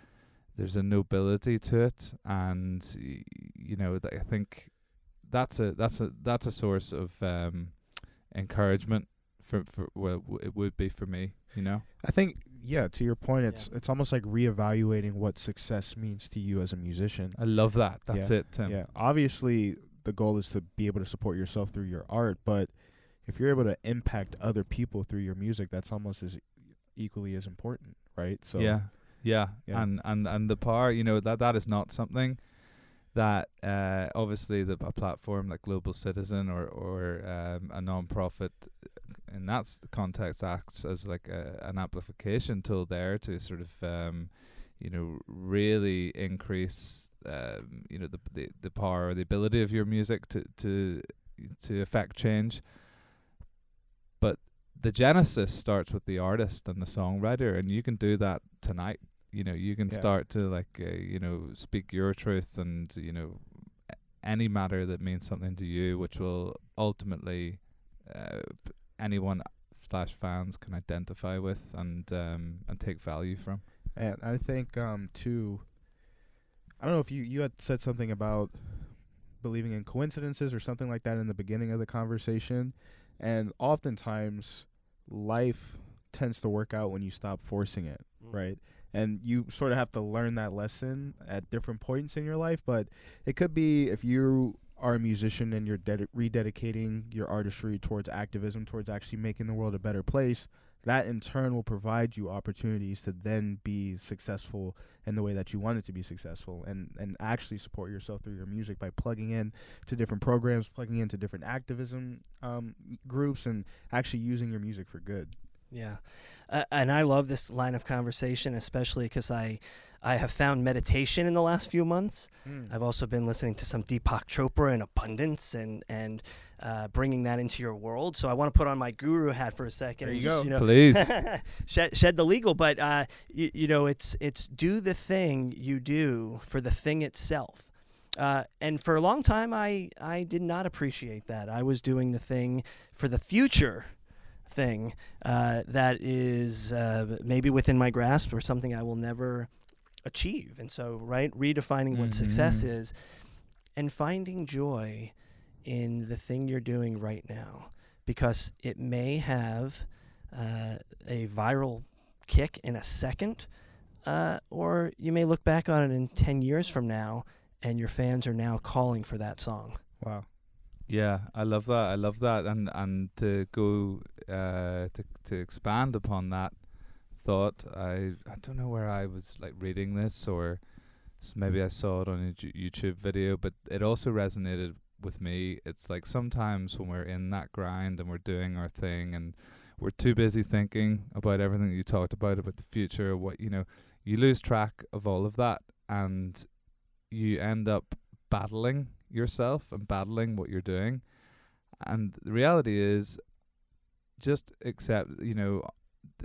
nobility to it, and that I think that's a source of encouragement for it would be for me. I think, to your point, it's almost like reevaluating what success means to you as a musician. I love that. That's it, Tim. Yeah, obviously the goal is to be able to support yourself through your art, but if you're able to impact other people through your music, that's almost as equally as important, right? So yeah. And the power, that is not something that obviously a platform like Global Citizen or a non-profit in that context acts as like an amplification tool there to sort of really increase the power or the ability of your music to affect change. But the genesis starts with the artist and the songwriter, and you can do that tonight. You can start to like speak your truth and any matter that means something to you, which will ultimately anyone / fans can identify with and take value from. And I think too, I don't know if you had said something about believing in coincidences or something like that in the beginning of the conversation, and oftentimes life tends to work out when you stop forcing it, right? And you sort of have to learn that lesson at different points in your life. But it could be if you are a musician and you're rededicating your artistry towards activism, towards actually making the world a better place, that in turn will provide you opportunities to then be successful in the way that you want it to be successful, and actually support yourself through your music by plugging in to different programs, plugging into different activism groups, and actually using your music for good. Yeah. And I love this line of conversation, especially because I have found meditation in the last few months. I've also been listening to some Deepak Chopra and abundance and bringing that into your world. So I want to put on my guru hat for a second. There and you just, go. Please. shed the legal. But, it's do the thing you do for the thing itself. And for a long time, I did not appreciate that. I was doing the thing for the future thing that is maybe within my grasp or something I will never achieve. And so, right, redefining what success is and finding joy in the thing you're doing right now, because it may have a viral kick in a second, or you may look back on it in 10 years from now and your fans are now calling for that song. Wow. Yeah, I love that. And to go to expand upon that thought, I don't know where I was like reading this, or maybe I saw it on a YouTube video, but it also resonated with me. It's like sometimes when we're in that grind and we're doing our thing and we're too busy thinking about everything that you talked about the future, what you lose track of all of that, and you end up battling yourself and battling what you're doing. And the reality is, just accept,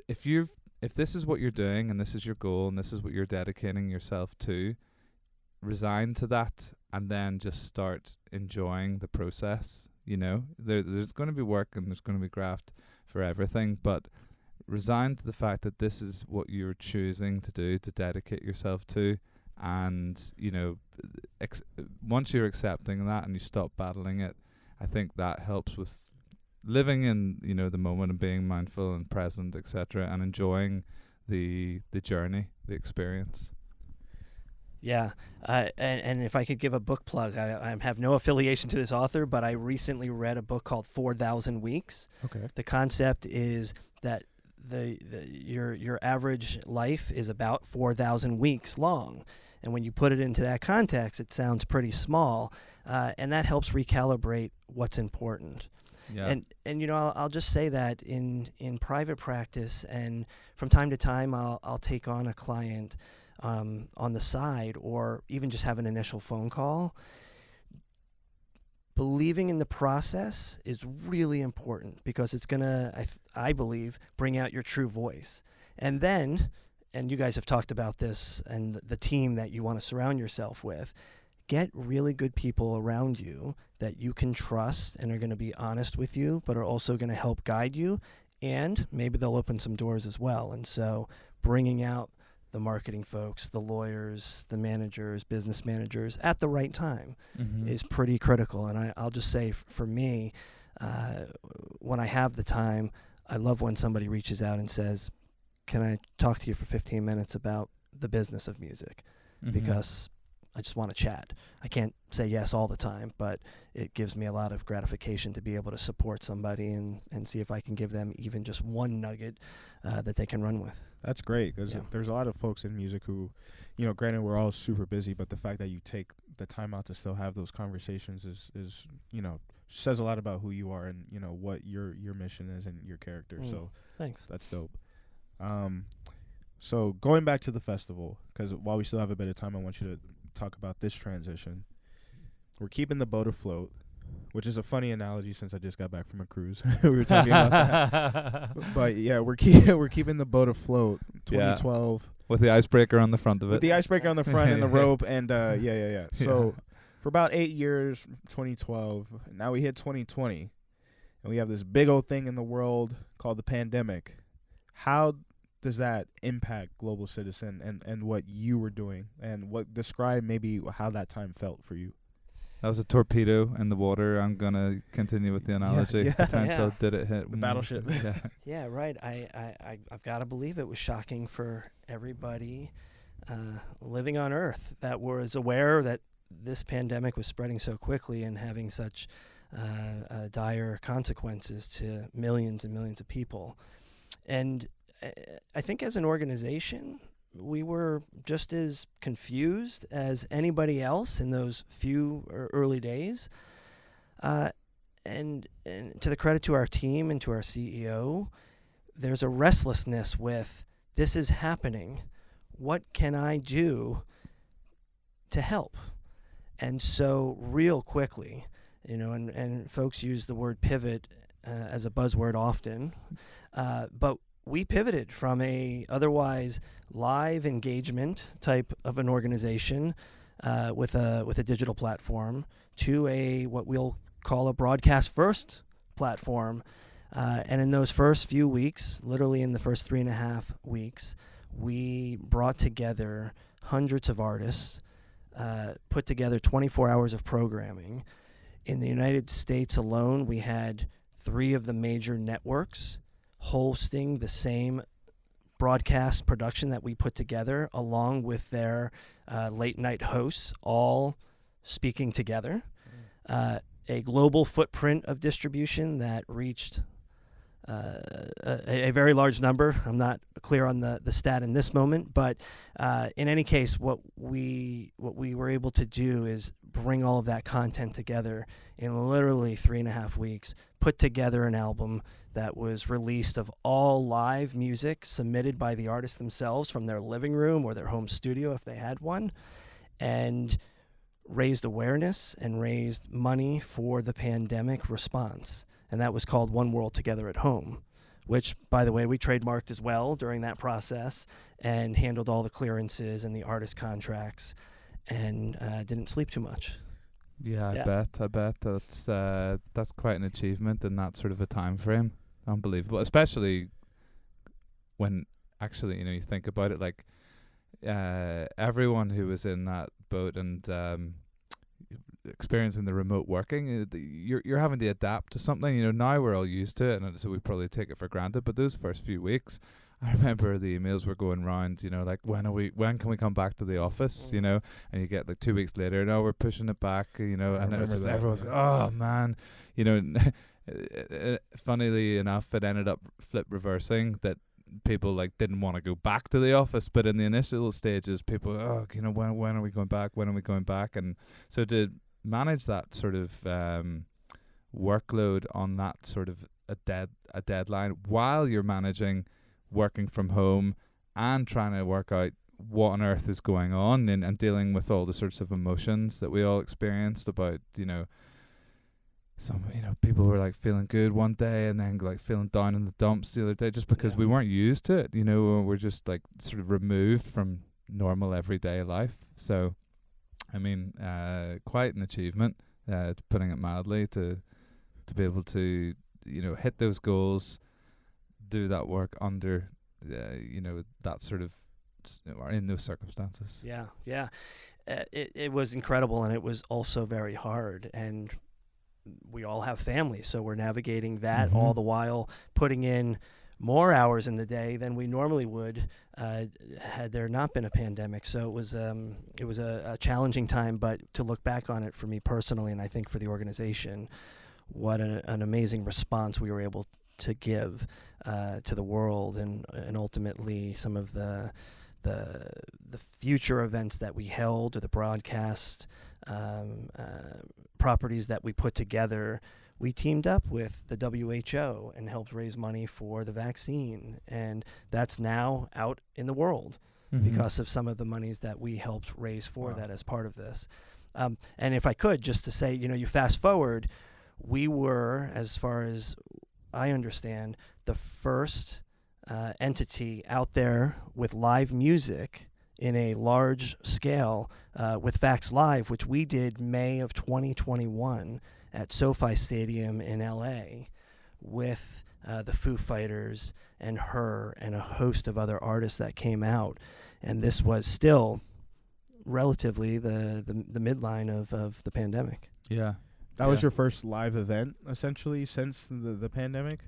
if this is what you're doing and this is your goal and this is what you're dedicating yourself to, resign to that and then just start enjoying the process. There's going to be work and there's going to be graft for everything, but resign to the fact that this is what you're choosing to do, to dedicate yourself to. And once you're accepting that and you stop battling it, I think that helps with living in the moment and being mindful and present, etc., and enjoying the journey, the experience. Yeah, and if I could give a book plug, I have no affiliation to this author, but I recently read a book called 4,000 Weeks. Okay. The concept is that your average life is about 4,000 weeks long. And when you put it into that context, it sounds pretty small, and that helps recalibrate what's important. Yeah. And I'll just say that in private practice, and from time to time, I'll take on a client on the side, or even just have an initial phone call. Believing in the process is really important, because it's gonna, I believe, bring out your true voice. And then, and you guys have talked about this, and the team that you want to surround yourself with, get really good people around you that you can trust and are going to be honest with you, but are also going to help guide you, and maybe they'll open some doors as well. And so bringing out the marketing folks, the lawyers, the managers, business managers at the right time is pretty critical. And I'll just say, for me, when I have the time, I love when somebody reaches out and says, can I talk to you for 15 minutes about the business of music? Because I just want to chat. I can't say yes all the time, but it gives me a lot of gratification to be able to support somebody and see if I can give them even just one nugget that they can run with. That's great, because there's a lot of folks in music who, granted we're all super busy, but the fact that you take the time out to still have those conversations is says a lot about who you are and, what your mission is and your character. So thanks. That's dope. So going back to the festival, because while we still have a bit of time, I want you to talk about this transition. We're keeping the boat afloat, which is a funny analogy since I just got back from a cruise. We were talking about that. But yeah, we're keeping the boat afloat. 2012 with the icebreaker on the front of it. With the icebreaker on the front and the rope, and yeah. So for about 8 years, 2012, now we hit 2020, and we have this big old thing in the world called the pandemic. How does that impact Global Citizen and what you were doing, and describe maybe how that time felt for you? That was a torpedo in the water. I'm gonna continue with the analogy. Potential did it hit the battleship? Yeah, right. I've got to believe it was shocking for everybody living on Earth that was aware that this pandemic was spreading so quickly and having such dire consequences to millions and millions of people. And I think as an organization, we were just as confused as anybody else in those few early days. And to the credit to our team and to our CEO, there's a restlessness with, this is happening. What can I do to help? And so real quickly, and folks use the word pivot as a buzzword often, but we pivoted from a otherwise live engagement type of an organization with a digital platform to what we'll call a broadcast first platform. And in those first few weeks, literally in the first 3.5 weeks, we brought together hundreds of artists, put together 24 hours of programming. In the United States alone, we had 3 of the major networks hosting the same broadcast production that we put together, along with their late night hosts, all speaking together. A global footprint of distribution that reached a very large number. I'm not clear on the stat in this moment, but in any case, what we were able to do is bring all of that content together in literally 3.5 weeks, put together an album that was released of all live music submitted by the artists themselves from their living room or their home studio if they had one, and raised awareness and raised money for the pandemic response. And that was called One World Together at Home, which, by the way, we trademarked as well during that process and handled all the clearances and the artist contracts, and didn't sleep too much. Yeah, I bet that's quite an achievement in that sort of a time frame. Unbelievable, especially when actually, you think about it, like everyone who was in that boat and experiencing the remote working, you're having to adapt to something. Now we're all used to it, and so we probably take it for granted. But those first few weeks, I remember the emails were going round, like when can we come back to the office, and you get like 2 weeks later, no, we're pushing it back, and it was just everyone's like, oh man, funnily enough, it ended up flip reversing that people like didn't want to go back to the office, but in the initial stages, people, when are we going back? When are we going back? And so to manage that sort of workload on that sort of a deadline while you're managing working from home and trying to work out what on earth is going on and dealing with all the sorts of emotions that we all experienced about, some, people were like feeling good one day and then like feeling down in the dumps the other day just because we weren't used to it, we're just like sort of removed from normal everyday life. So, I mean, quite an achievement, putting it mildly, to be able to, hit those goals, do that work under, that sort of, or in those circumstances. Yeah. It was incredible, and it was also very hard. And we all have families, so we're navigating that all the while putting in more hours in the day than we normally would had there not been a pandemic. So it was a challenging time, but to look back on it for me personally, and I think for the organization, what an amazing response we were able to give to the world, and ultimately some of the future events that we held, or the broadcast properties that we put together. We teamed up with the WHO and helped raise money for the vaccine, and that's now out in the world because of some of the monies that we helped raise for that as part of this. And if I could, just to say, you fast forward, we were, as far as I understand, the first entity out there with live music in a large scale with Facts Live, which we did May of 2021 at SoFi Stadium in LA with the Foo Fighters and Her and a host of other artists that came out. And this was still relatively the midline of the pandemic. Yeah. That was your first live event, essentially, since the pandemic?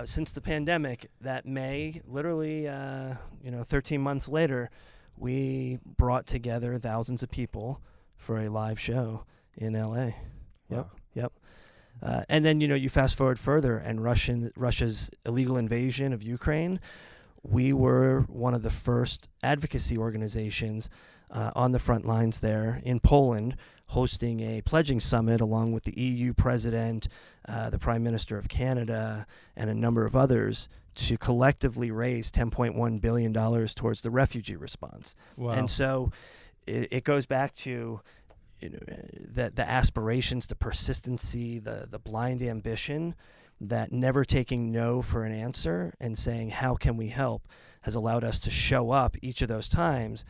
Since the pandemic, that May, literally, 13 months later, we brought together thousands of people for a live show in LA. Yep. And then, you fast forward further, and Russia's illegal invasion of Ukraine, we were one of the first advocacy organizations on the front lines there in Poland, hosting a pledging summit along with the EU president, the Prime Minister of Canada, and a number of others to collectively raise $10.1 billion towards the refugee response. Wow. And so it goes back to the aspirations, the persistency, the blind ambition, that never taking no for an answer and saying, how can we help, has allowed us to show up each of those times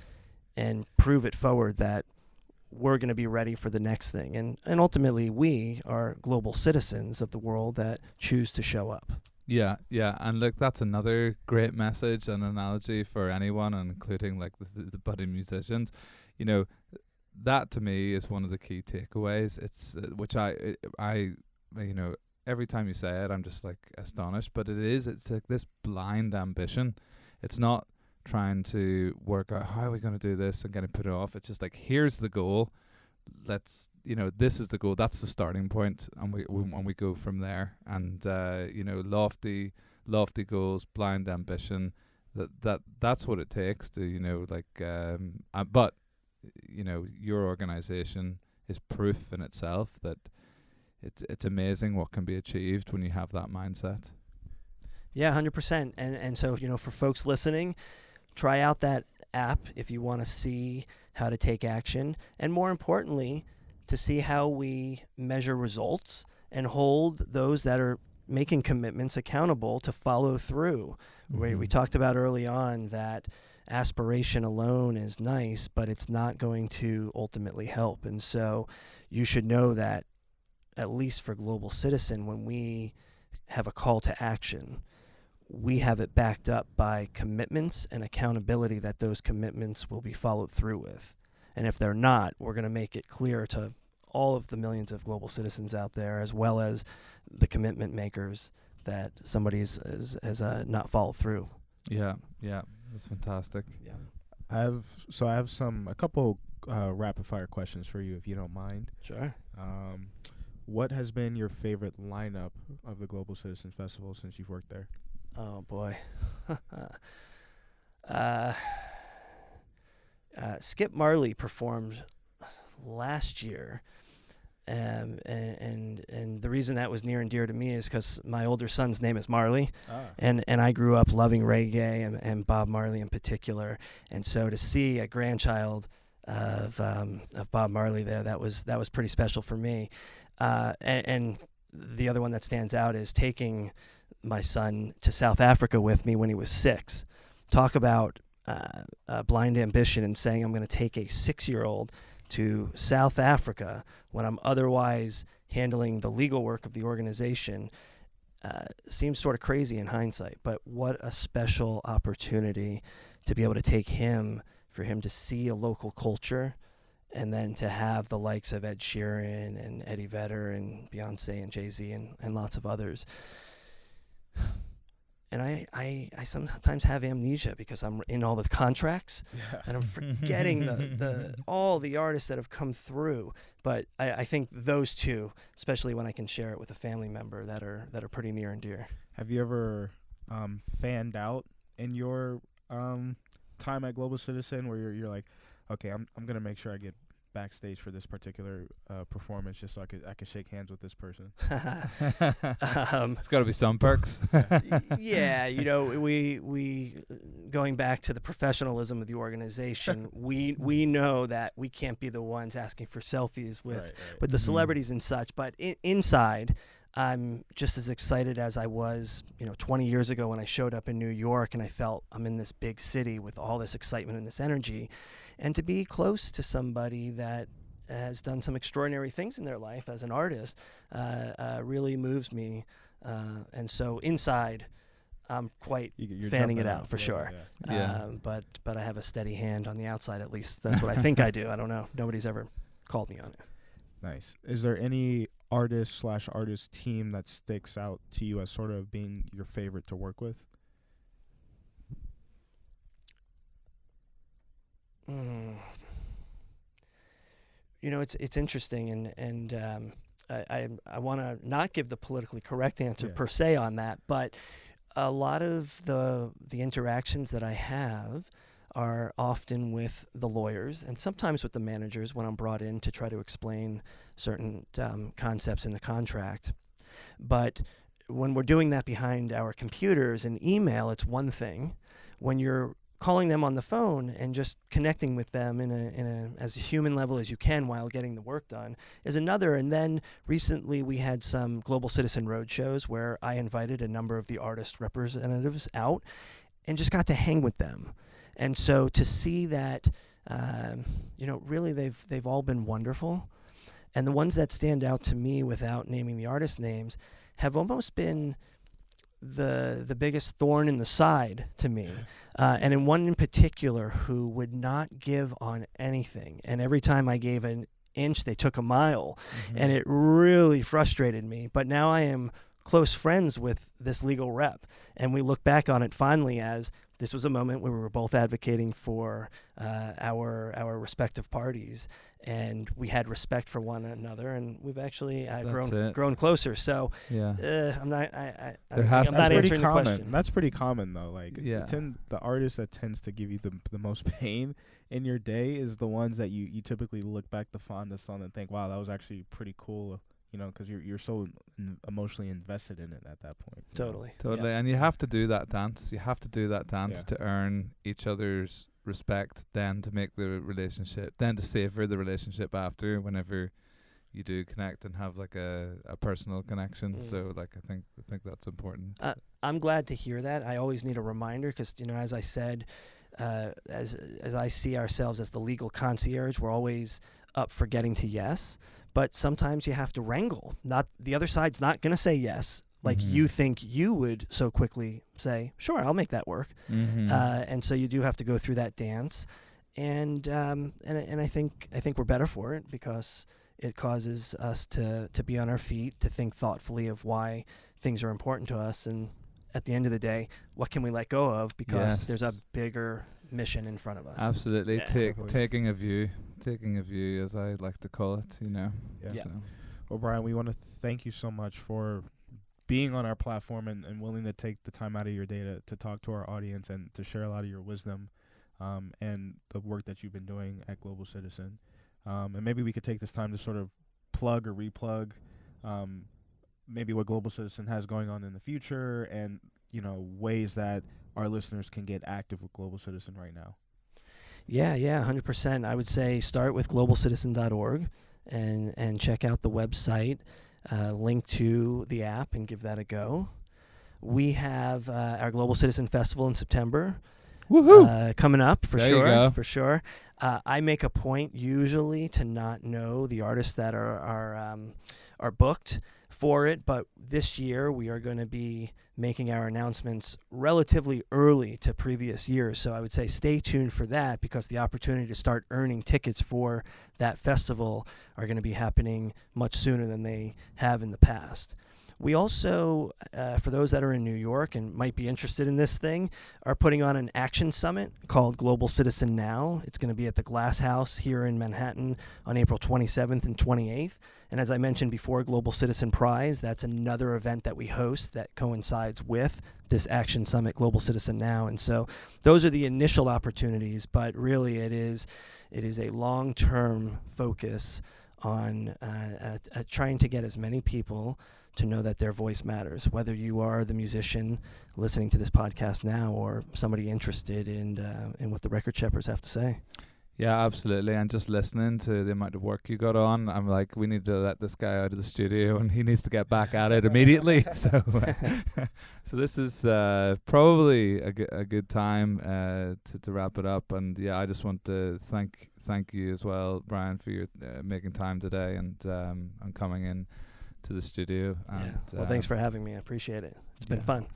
and prove it forward that we're going to be ready for the next thing. And ultimately, we are global citizens of the world that choose to show up. Yeah, and look, that's another great message and analogy for anyone, and including like the budding musicians. You know, that to me is one of the key takeaways. It's which I you know, every time you say it, I'm just like astonished. But it's like this blind ambition. It's not trying to work out how are we going to do this and going to put it off. It's just like, here's the goal. Let's, you know, this is the goal. That's the starting point, and we go from there. And you know, lofty goals, blind ambition. That's what it takes to, you know, like. But you know, your organization is proof in itself that it's amazing what can be achieved when you have that mindset. Yeah, 100%. And so, you know, for folks listening, try out that app if you want to see how to take action, and more importantly, to see how we measure results and hold those that are making commitments accountable to follow through. Mm-hmm. We talked about early on that aspiration alone is nice, but it's not going to ultimately help. And so you should know that, at least for Global Citizen, when we have a call to action, we have it backed up by commitments and accountability that those commitments will be followed through with. And if they're not, we're going to make it clear to all of the millions of global citizens out there, as well as the commitment makers, that somebody has not followed through. Yeah, that's fantastic. Yeah. I have a couple rapid fire questions for you, if you don't mind. Sure. What has been your favorite lineup of the Global Citizens Festival since you've worked there? Oh boy. Skip Marley performed last year, and the reason that was near and dear to me is because my older son's name is Marley, and I grew up loving reggae and Bob Marley in particular, and so to see a grandchild of Bob Marley there, that was pretty special for me, and the other one that stands out is taking my son to South Africa with me when he was 6. Talk about blind ambition and saying I'm going to take a 6-year-old to South Africa when I'm otherwise handling the legal work of the organization. Seems sort of crazy in hindsight, but what a special opportunity to be able to take him, for him to see a local culture, and then to have the likes of Ed Sheeran and Eddie Vedder and Beyonce and Jay-Z and lots of others. And I sometimes have amnesia because I'm in all the contracts, and I'm forgetting all the artists that have come through. But I think those two, especially when I can share it with a family member, that are pretty near and dear. Have you ever fanned out in your time at Global Citizen where you're like, okay, I'm gonna make sure I get backstage for this particular performance just so I could shake hands with this person? It's got to be some perks. Yeah, you know, we going back to the professionalism of the organization, we know that we can't be the ones asking for selfies with the celebrities and such, but inside, I'm just as excited as I was, 20 years ago when I showed up in New York and I felt I'm in this big city with all this excitement and this energy. And to be close to somebody that has done some extraordinary things in their life as an artist really moves me. And so inside, I'm quite you're fanning it out for sure. Yeah. But I have a steady hand on the outside, at least. That's what I think I do. I don't know. Nobody's ever called me on it. Nice. Is there any artist team that sticks out to you as sort of being your favorite to work with? It's interesting, and I want to not give the politically correct answer per se on that, but a lot of the interactions that I have are often with the lawyers and sometimes with the managers when I'm brought in to try to explain certain concepts in the contract. But when we're doing that behind our computers and email, it's one thing. When you're calling them on the phone and just connecting with them in a as a human level as you can while getting the work done is another. And then recently we had some Global Citizen Roadshows where I invited a number of the artist representatives out and just got to hang with them. And so to see that, really they've all been wonderful. And the ones that stand out to me without naming the artist names have almost been the biggest thorn in the side to me. And in one in particular who would not give on anything. And every time I gave an inch, they took a mile. Mm-hmm. And it really frustrated me. But now I am close friends with this legal rep. And we look back on it fondly as this was a moment where we were both advocating for our respective parties, and we had respect for one another, and we've actually grown closer. So I'm not answering the question. That's pretty common though. Like the artist that tends to give you the most pain in your day is the ones that you typically look back the fondest on and think, wow, that was actually pretty cool. Because you're so emotionally invested in it at that point. Totally. Yeah. And you have to do that dance. You have to do that dance to earn each other's respect, then to make the relationship, then to savor the relationship after, whenever you do connect and have like a personal connection. So like I think that's important. I'm glad to hear that. I always need a reminder because as I said, as I see ourselves as the legal concierge, we're always up for getting to yes. But sometimes you have to wrangle. Not the other side's not going to say yes, like you think you would so quickly say, sure, I'll make that work. And so you do have to go through that dance. And I think we're better for it because it causes us to be on our feet, to think thoughtfully of why things are important to us. And at the end of the day, what can we let go of? Because there's a bigger mission in front of us. Absolutely. Taking a view, as I like to call it, So. Well, Brian, we want to thank you so much for being on our platform and willing to take the time out of your day to talk to our audience and to share a lot of your wisdom and the work that you've been doing at Global Citizen. And maybe we could take this time to sort of plug or replug maybe what Global Citizen has going on in the future and, ways that our listeners can get active with Global Citizen right now. Yeah, 100%. I would say start with globalcitizen.org and check out the website, link to the app and give that a go. We have our Global Citizen Festival in September. Woohoo! Coming up for there sure. You go. For sure. I make a point usually to not know the artists that are booked for it, but this year we are going to be making our announcements relatively early to previous years. So I would say stay tuned for that because the opportunity to start earning tickets for that festival are going to be happening much sooner than they have in the past. We also, for those that are in New York and might be interested in this thing, are putting on an action summit called Global Citizen Now. It's going to be at the Glass House here in Manhattan on April 27th and 28th. And as I mentioned before, Global Citizen Prize, that's another event that we host that coincides with this Action Summit, Global Citizen Now. And so those are the initial opportunities, but really it is a long-term focus on trying to get as many people to know that their voice matters, whether you are the musician listening to this podcast now or somebody interested in what the Record Shepherds have to say. Yeah, absolutely. And just listening to the amount of work you got on, I'm like, we need to let this guy out of the studio and he needs to get back at it immediately. So this is probably a good time to wrap it up. And yeah, I just want to thank you as well, Brian, for your making time today and coming in to the studio. And, well, thanks for having me. I appreciate it. It's been fun.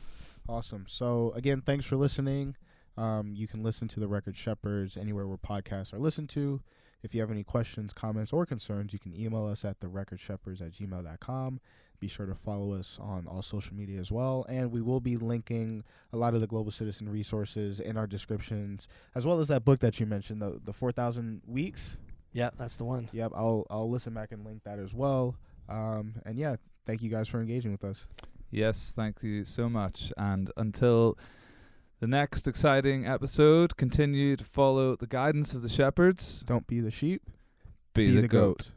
Awesome. So again, thanks for listening. You can listen to the Record Shepherds anywhere where podcasts are listened to. If you have any questions, comments, or concerns, you can email us at therecordshepherds@gmail.com. Be sure to follow us on all social media as well. And we will be linking a lot of the Global Citizen resources in our descriptions, as well as that book that you mentioned, the 4,000 Weeks. Yeah, that's the one. Yep, I'll listen back and link that as well. And yeah, thank you guys for engaging with us. Yes, thank you so much. And until The next exciting episode, continue to follow the guidance of the shepherds. Don't be the sheep. Be the goat.